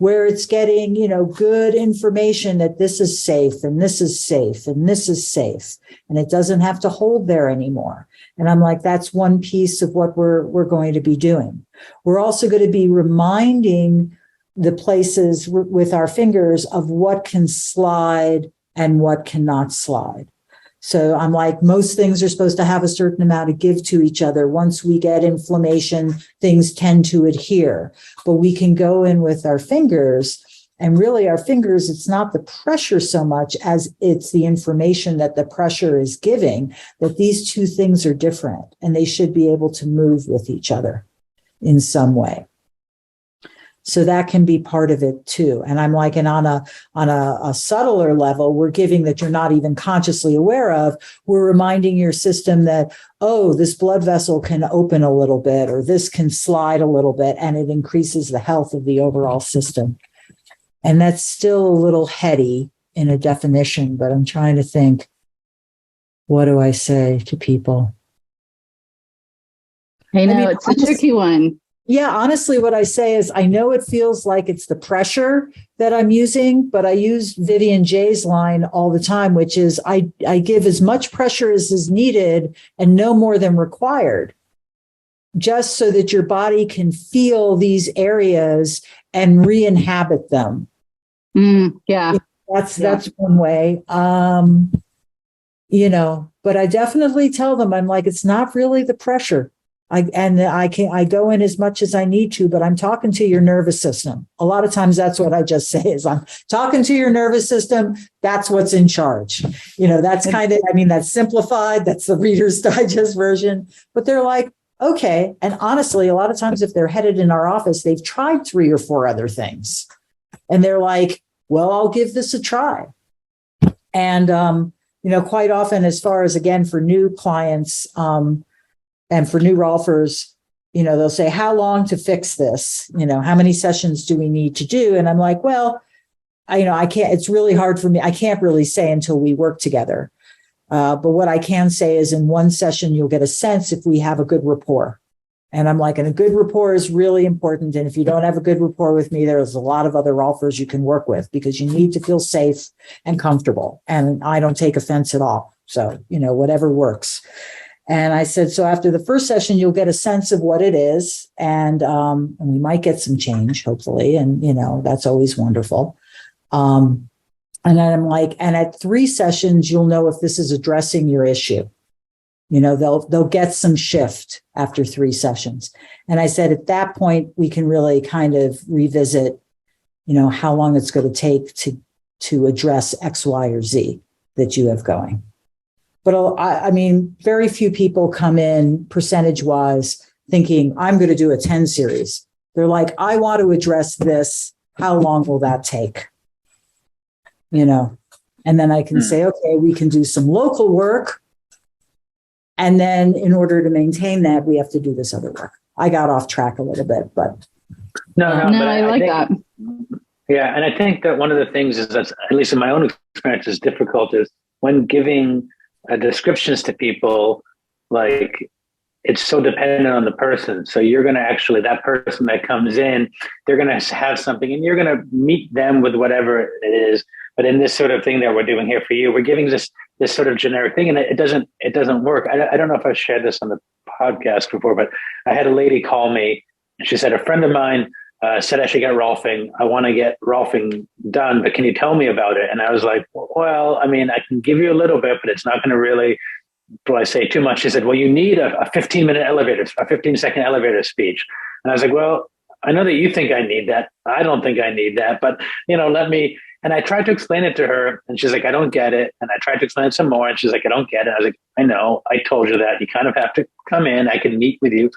S4: where it's getting, good information that this is safe and this is safe and this is safe. And it doesn't have to hold there anymore. And I'm like, that's one piece of what we're going to be doing. We're also going to be reminding the places with our fingers of what can slide and what cannot slide. So I'm like, most things are supposed to have a certain amount of give to each other. Once we get inflammation, things tend to adhere. But we can go in with our fingers, and really our fingers, it's not the pressure so much as it's the information that the pressure is giving, that these two things are different and they should be able to move with each other in some way. So that can be part of it too. And I'm like, and on a subtler level, we're giving that you're not even consciously aware of. We're reminding your system that, oh, this blood vessel can open a little bit, or this can slide a little bit, and it increases the health of the overall system. And that's still a little heady in a definition, but I'm trying to think, what do I say to people?
S5: I know, it's a tricky one.
S4: Yeah, honestly, what I say is I know it feels like it's the pressure that I'm using, but I use Vivian J's line all the time, which is I give as much pressure as is needed and no more than required, just so that your body can feel these areas and re-inhabit them.
S5: Yeah.
S4: That's one way. But I definitely tell them, I'm like, it's not really the pressure. I go in as much as I need to, but I'm talking to your nervous system. A lot of times that's what I just say is I'm talking to your nervous system. That's what's in charge. That's kind of, that's simplified. That's the Reader's Digest version, but they're like, okay. And honestly, a lot of times if they're headed in our office, they've tried 3 or 4 other things and they're like, well, I'll give this a try. And, quite often, as far as, again, for new clients, and for new Rolfers, they'll say, how long to fix this? How many sessions do we need to do? And I'm like, well, I can't, it's really hard for me. I can't really say until we work together. But what I can say is in one session, you'll get a sense if we have a good rapport. And I'm like, and a good rapport is really important. And if you don't have a good rapport with me, there's a lot of other Rolfers you can work with because you need to feel safe and comfortable. And I don't take offense at all. So, whatever works. And I said, so after the first session, you'll get a sense of what it is. And we might get some change, hopefully. And, that's always wonderful. And then I'm like, and at 3 sessions, you'll know if this is addressing your issue. They'll get some shift after 3 sessions. And I said, at that point, we can really kind of revisit, how long it's going to take to address X, Y, or Z that you have going. But very few people come in percentage wise thinking I'm going to do a 10 series. They're like, I want to address this. How long will that take? And then I can say, okay, we can do some local work. And then in order to maintain that, we have to do this other work. I got off track a little bit, but.
S3: No,
S5: but
S3: I
S5: like
S3: think,
S5: that.
S3: Yeah. And I think that one of the things is that's, at least in my own experience, is difficult is when giving descriptions to people, like it's so dependent on the person. So you're going to actually, that person that comes in, they're going to have something and you're going to meet them with whatever it is. But in this sort of thing that we're doing here for you, we're giving this sort of generic thing and it doesn't work. I don't know if I've shared this on the podcast before, but I had a lady call me and she said, a friend of mine said I should get Rolfing. I want to get Rolfing done, but can you tell me about it? And I was like, well, I can give you a little bit, but it's not going to really, do I say too much? She said, well, you need a 15-second elevator speech. And I was like, well, I know that you think I need that. I don't think I need that, but let me, and I tried to explain it to her and she's like, I don't get it. And I tried to explain it some more and she's like, I don't get it. I was like, I know, I told you that you kind of have to come in. I can meet with you.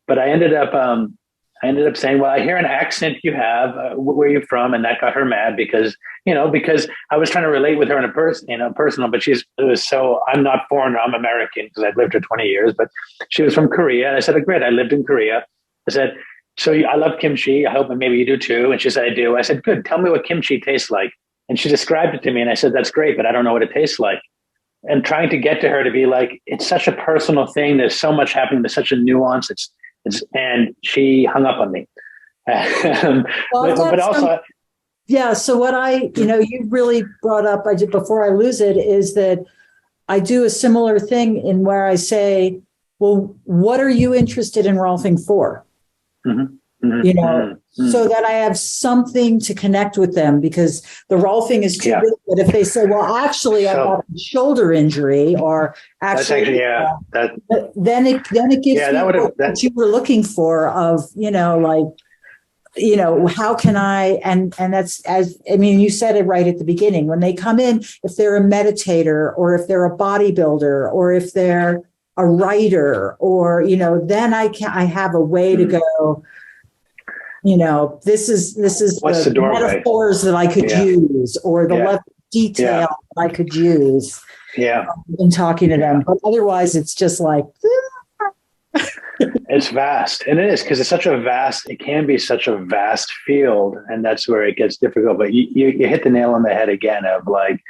S3: But I ended up saying, well, I hear an accent you have, where are you from? And that got her mad because I was trying to relate with her in a personal, but I'm not foreign, I'm American because I've lived here 20 years, but she was from Korea. And I said, great, I lived in Korea. I said, so I love kimchi. I hope maybe you do too. And she said, I do. I said, good, tell me what kimchi tastes like. And she described it to me. And I said, that's great, but I don't know what it tastes like. And trying to get to her to be like, it's such a personal thing. There's so much happening. There's such a nuance. And she hung up on me. But also,
S4: yeah. So what you really brought up, before I lose it, is that I do a similar thing in where I say, well, what are you interested in Rolfing for? Mm-hmm. Mm-hmm. So that I have something to connect with them, because the Rolfing is too big. But if they say, well, actually, I've got a shoulder injury, or actually, then it gives me what you were looking for of, how can I, and that's, you said it right at the beginning, when they come in, if they're a meditator, or if they're a bodybuilder, or if they're a writer, or, then I have a way to go, this is
S3: what's the
S4: metaphors that I could use, or the level of detail that I could use in talking to them. But otherwise it's just like,
S3: it's vast, and it is, because it can be such a vast field, and that's where it gets difficult. But you hit the nail on the head again of like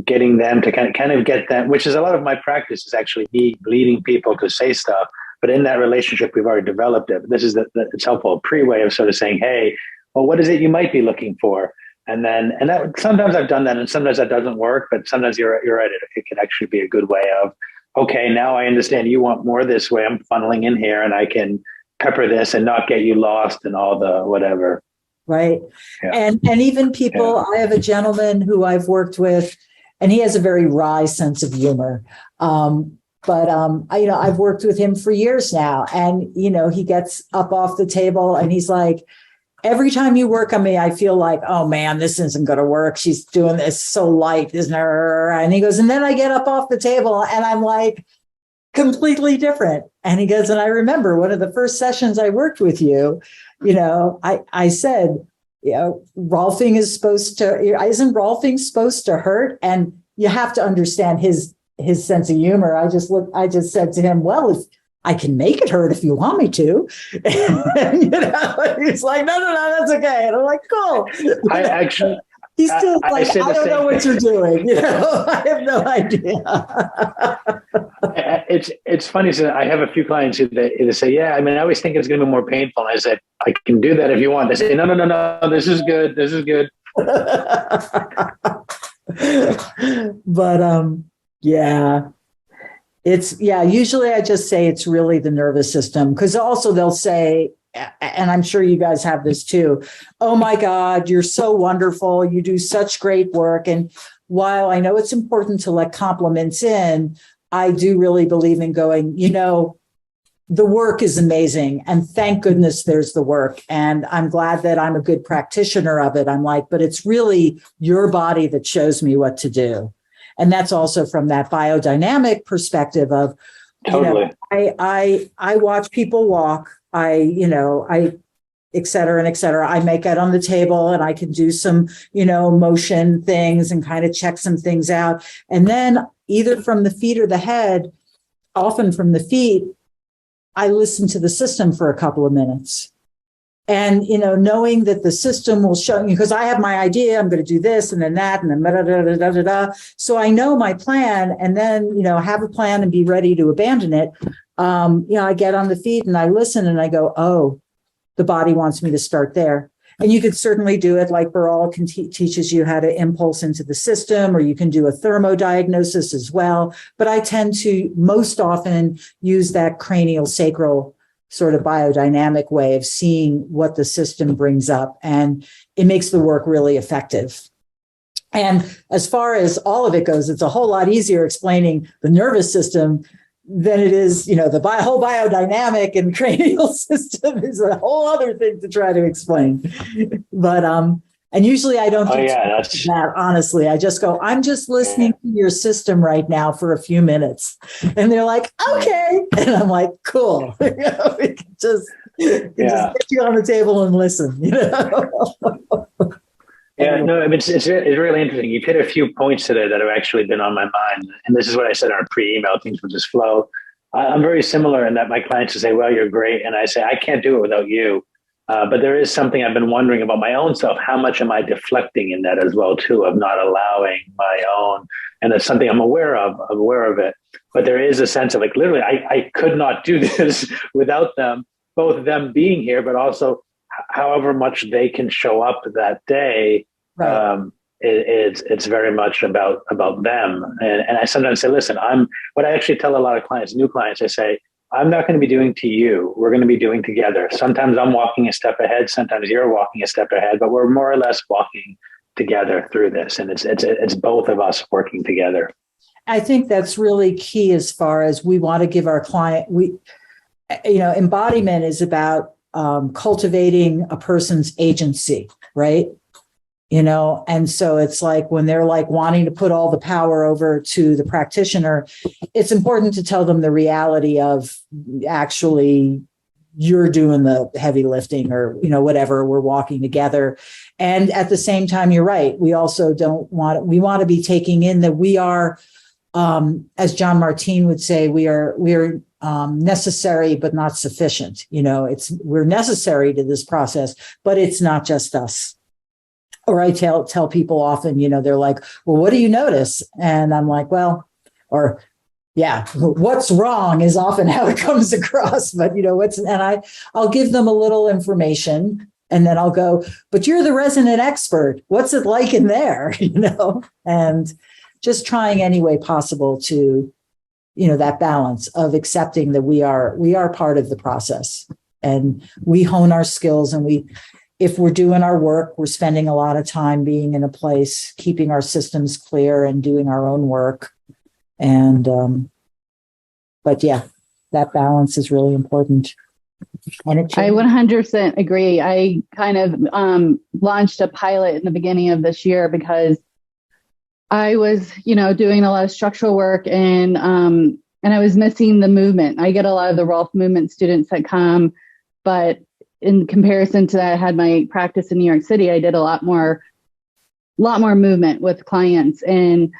S3: getting them to kind of get them, which is a lot of my practice, is actually me leading people to say stuff. But in that relationship, we've already developed it. This is it's helpful, a pre-way of sort of saying, hey, well, what is it you might be looking for? And that sometimes I've done that, and sometimes that doesn't work. But sometimes you're right. It can actually be a good way of, okay, now I understand you want more this way. I'm funneling in here, and I can pepper this and not get you lost in all the whatever.
S4: Right. Yeah. And even people, I have a gentleman who I've worked with, and he has a very wry sense of humor. But I've worked with him for years now, and, he gets up off the table and he's like, every time you work on me, I feel like, oh man, this isn't going to work. She's doing this so light, isn't her? And he goes, and then I get up off the table and I'm like completely different. And he goes, and I remember one of the first sessions I worked with you, I said, Rolfing isn't Rolfing supposed to hurt? And you have to understand his sense of humor. I just said to him, well, if I can make it hurt if you want me to. And, he's like, no, that's okay. And I'm like, cool. He's still like, I don't know what you're doing. I have no idea.
S3: It's funny. So I have a few clients who they say, I always think it's going to be more painful. And I said, I can do that if you want. They say, no, this is good. This is good.
S4: But, usually I just say it's really the nervous system, because also they'll say, and I'm sure you guys have this too, oh my God, you're so wonderful. You do such great work. And while I know it's important to let compliments in, I do really believe in going, the work is amazing. And thank goodness there's the work. And I'm glad that I'm a good practitioner of it. I'm like, but it's really your body that shows me what to do. And that's also from that biodynamic perspective of,
S3: totally.
S4: I watch people walk, et cetera. I make it on the table and I can do some, motion things and kind of check some things out. And then either from the feet or the head, often from the feet, I listen to the system for a couple of minutes. And, knowing that the system will show me, because I have my idea, I'm going to do this and then that, and then so I know my plan, and then, have a plan and be ready to abandon it. I get on the feet and I listen and I go, oh, the body wants me to start there. And you could certainly do it like Baral teaches you how to impulse into the system, or you can do a thermodiagnosis as well. But I tend to most often use that cranial sacral sort of biodynamic way of seeing what the system brings up. And it makes the work really effective. And as far as all of it goes, it's a whole lot easier explaining the nervous system than it is, the whole biodynamic and cranial system is a whole other thing to try to explain. But, and usually I don't do that, honestly. I just go, I'm just listening to your system right now for a few minutes. And they're like, okay. And I'm like, cool. We can just get you on the table and listen,
S3: Yeah, no, it's really interesting. You've hit a few points today that have actually been on my mind. And this is what I said in our pre-email, things will just flow. I'm very similar in that my clients will say, well, you're great. And I say, I can't do it without you. But there is something I've been wondering about my own self. How much am I deflecting in that as well, too, of not allowing my own? And it's something I'm aware of it. But there is a sense of like, literally, I could not do this without them, both of them being here, but also however much they can show up that day,
S4: Right.
S3: it's very much about them. And I sometimes say, listen, what I actually tell a lot of clients, new clients, I say, I'm not going to be doing to you. We're going to be doing together. Sometimes I'm walking a step ahead. Sometimes you're walking a step ahead, but we're more or less walking together through this. And it's both of us working together.
S4: I think that's really key as far as we want to give our client, embodiment is about cultivating a person's agency, right? And so it's like when they're like wanting to put all the power over to the practitioner, it's important to tell them the reality of actually you're doing the heavy lifting or, whatever, we're walking together. And at the same time, you're right. We also we want to be taking in that we are, as John Martin would say, we're necessary, but not sufficient. We're necessary to this process, but it's not just us. Or I tell people often, they're like, well, what do you notice? And I'm like, what's wrong is often how it comes across. But, I'll give them a little information and then I'll go, but you're the resident expert. What's it like in there? And just trying any way possible to, that balance of accepting that we are part of the process and we hone our skills. And if we're doing our work, we're spending a lot of time being in a place, keeping our systems clear and doing our own work. And, but yeah, that balance is really important. And
S5: I 100% agree. I kind of launched a pilot in the beginning of this year because I was, doing a lot of structural work and I was missing the movement. I get a lot of the Rolf Movement students that come, but in comparison to that, I had my practice in New York City. I did a lot more movement with clients. And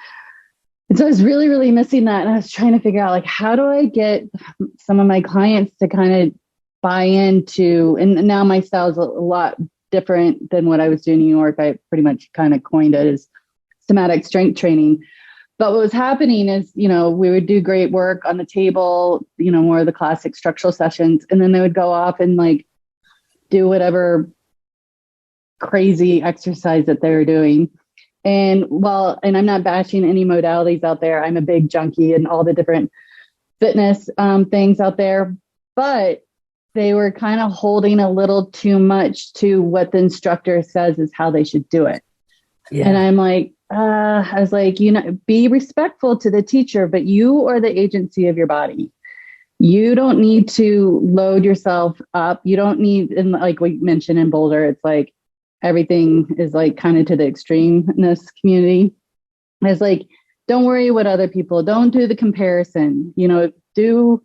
S5: so I was really, really missing that. And I was trying to figure out, like, how do I get some of my clients to kind of buy into, and now my style is a lot different than what I was doing in New York. I pretty much kind of coined it as somatic strength training. But what was happening is, we would do great work on the table, more of the classic structural sessions. And then they would go off and like do whatever crazy exercise that they were doing. And I'm not bashing any modalities out there. I'm a big junkie and all the different fitness things out there, but they were kind of holding a little too much to what the instructor says is how they should do it. Yeah. And I'm like, I was like, be respectful to the teacher, but you are the agency of your body. You don't need to load yourself up. You don't need, and like we mentioned in Boulder, it's like everything is like kind of to the extremeness community. It's like, don't worry what other people, don't do the comparison, do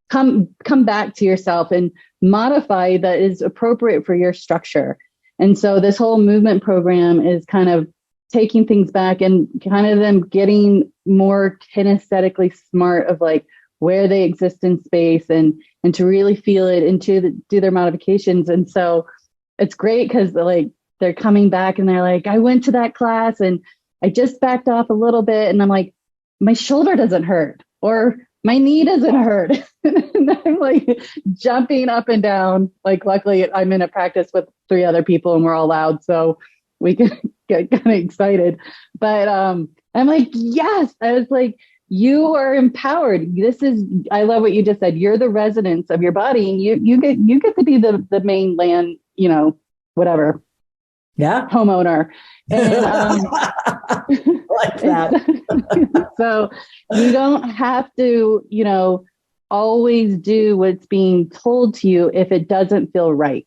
S5: come back to yourself and modify that is appropriate for your structure. And so this whole movement program is kind of taking things back and kind of them getting more kinesthetically smart of like where they exist in space and to really feel it and do their modifications. And so it's great because they're coming back and they're like, I went to that class and I just backed off a little bit. And I'm like, my shoulder doesn't hurt or my knee doesn't hurt. And I'm like jumping up and down. Like, luckily I'm in a practice with 3 other people and we're all loud. So we can get kind of excited. But I'm like, yes, I was like, you are empowered. I love what you just said. You're the residents of your body and you get to be the main land, whatever.
S4: Yeah.
S5: Homeowner. And,
S4: like that.
S5: So you don't have to, always do what's being told to you if it doesn't feel right.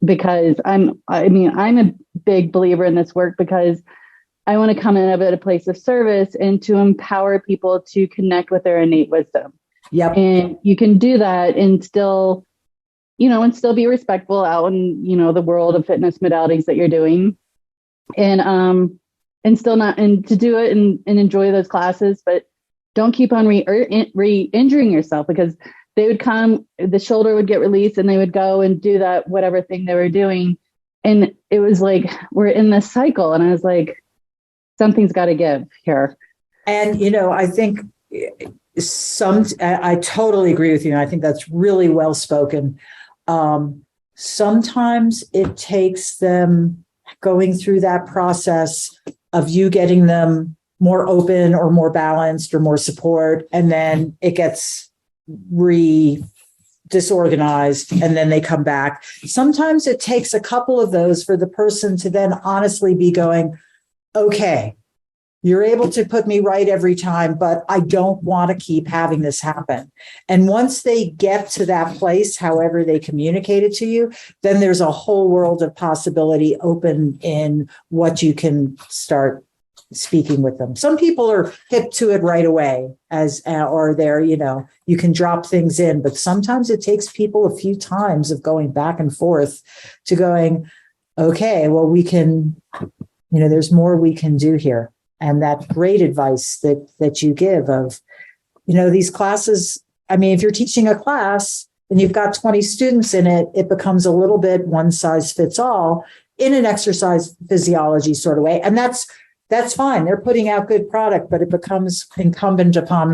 S5: Because I'm a big believer in this work because I want to come in at a place of service and to empower people to connect with their innate wisdom.
S4: Yep.
S5: And you can do that and still, and still be respectful out in, the world of fitness modalities that you're doing. And still not, and to do it and enjoy those classes, but don't keep on re-injuring yourself because they would come, the shoulder would get released and they would go and do that, whatever thing they were doing. And it was like, we're in this cycle. And I was like, something's got to give here.
S4: And, I think I totally agree with you. And I think that's really well spoken. Sometimes it takes them going through that process of you getting them more open or more balanced or more support, and then it gets disorganized, and then they come back. Sometimes it takes a couple of those for the person to then honestly be going, okay, you're able to put me right every time, but I don't want to keep having this happen. And once they get to that place, however they communicate it to you, then there's a whole world of possibility open in what you can start speaking with them. Some people are hip to it right away, or they're, you can drop things in, but sometimes it takes people a few times of going back and forth to going, okay, well, we can, there's more we can do here. And that great advice that you give of, these classes, I mean, if you're teaching a class and you've got 20 students in it, it becomes a little bit one size fits all in an exercise physiology sort of way. And that's fine. They're putting out good product, but it becomes incumbent upon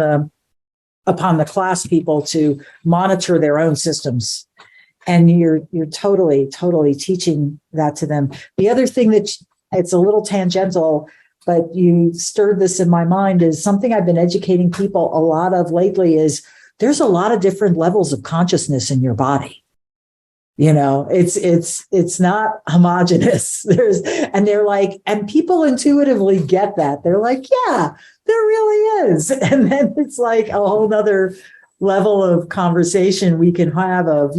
S4: the class people to monitor their own systems. And you're totally, totally teaching that to them. The other thing that it's a little tangential, but you stirred this in my mind, is something I've been educating people a lot of lately is there's a lot of different levels of consciousness in your body. It's not homogenous. They're like, and people intuitively get that. They're like, yeah, there really is. And then it's like a whole nother level of conversation we can have of,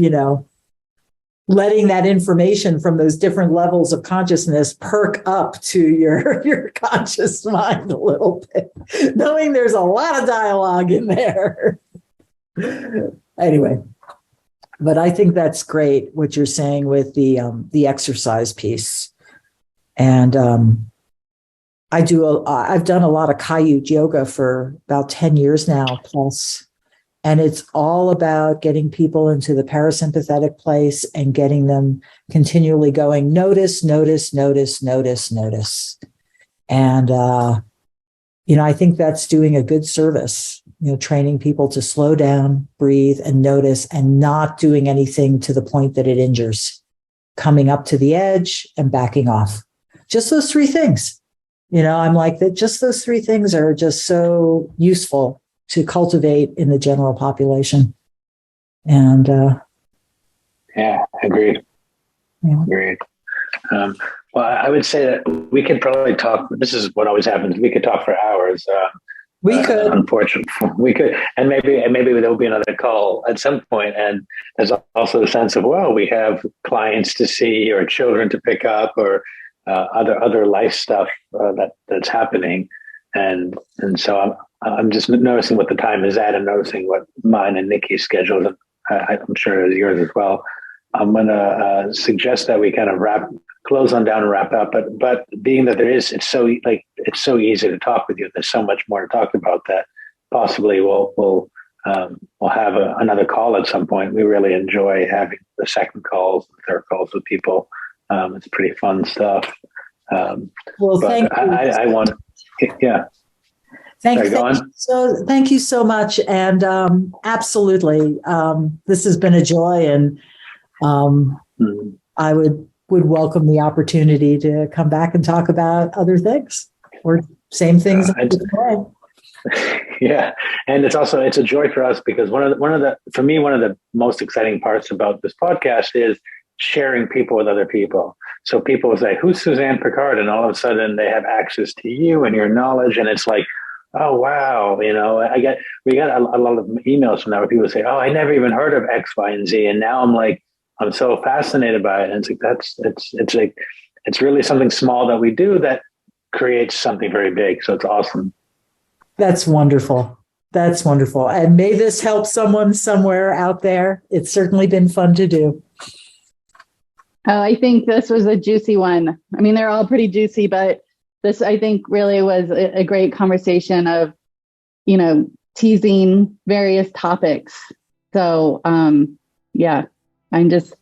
S4: letting that information from those different levels of consciousness perk up to your conscious mind a little bit, knowing there's a lot of dialogue in there. Anyway. But I think that's great what you're saying with the exercise piece, and I've done a lot of Kayut yoga for about 10 years now plus, and it's all about getting people into the parasympathetic place and getting them continually going. Notice, notice, notice, notice, notice, and I think that's doing a good service. Training people to slow down, breathe, and notice, and not doing anything to the point that it injures, coming up to the edge and backing off. Just those three things. I'm like that. Just those three things are just so useful to cultivate in the general population. And
S3: yeah, agreed.
S4: Yeah.
S3: Agreed. Well, I would say that we could probably talk. This is what always happens. We could talk for hours.
S4: We could,
S3: unfortunately, we could, and maybe there will be another call at some point. And there's also the sense of, well, we have clients to see, or children to pick up, or other life stuff that's happening, and so I'm just noticing what the time is at, and noticing what mine and Nikki's schedule is. I'm sure is yours as well. I'm going to suggest that we kind of close on down and wrap up. But being that it's so easy to talk with you. There's so much more to talk about that possibly we'll have another call at some point. We really enjoy having the second calls, the third calls with people. It's pretty fun stuff.
S4: Well, thank you.
S3: I want, yeah.
S4: Thank you so much. And absolutely, this has been a joy, and I would welcome the opportunity to come back and talk about other things or same things.
S3: Yeah. And it's a joy for us, because one of the most exciting parts about this podcast is sharing people with other people. So people will say, who's Suzanne Picard? And all of a sudden they have access to you and your knowledge. And it's like, oh, wow. We got a lot of emails from that where people say, oh, I never even heard of X, Y, and Z. And now I'm so fascinated by it. And it's like, it's really something small that we do that creates something very big. So it's awesome.
S4: That's wonderful. That's wonderful. And may this help someone somewhere out there. It's certainly been fun to do.
S5: Oh, I think this was a juicy one. I mean, they're all pretty juicy, but this, I think, really was a great conversation of, teasing various topics. So, yeah, I'm just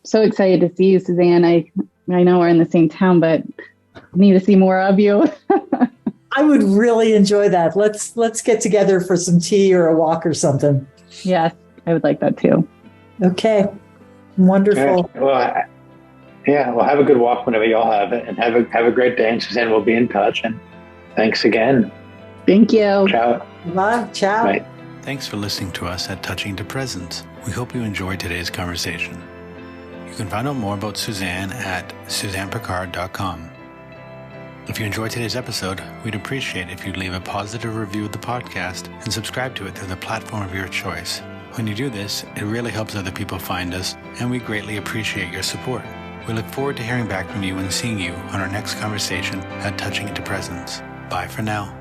S5: so excited to see you, Suzanne. I know we're in the same town, but I need to see more of you.
S4: I would really enjoy that. Let's get together for some tea or a walk or something.
S5: Yes, I would like that too.
S4: Okay. Wonderful.
S3: Well, have a good walk whenever y'all have it, and have a great day. And Suzanne, we'll be in touch. And thanks again.
S5: Thank you.
S3: Ciao.
S4: Bye. Ciao.
S3: Bye.
S2: Thanks for listening to us at Touching to Presence. We hope you enjoyed today's conversation. You can find out more about Suzanne at SuzannePicard.com. If you enjoyed today's episode, we'd appreciate if you'd leave a positive review of the podcast and subscribe to it through the platform of your choice. When you do this, it really helps other people find us, and we greatly appreciate your support. We look forward to hearing back from you and seeing you on our next conversation at Touching Into Presence. Bye for now.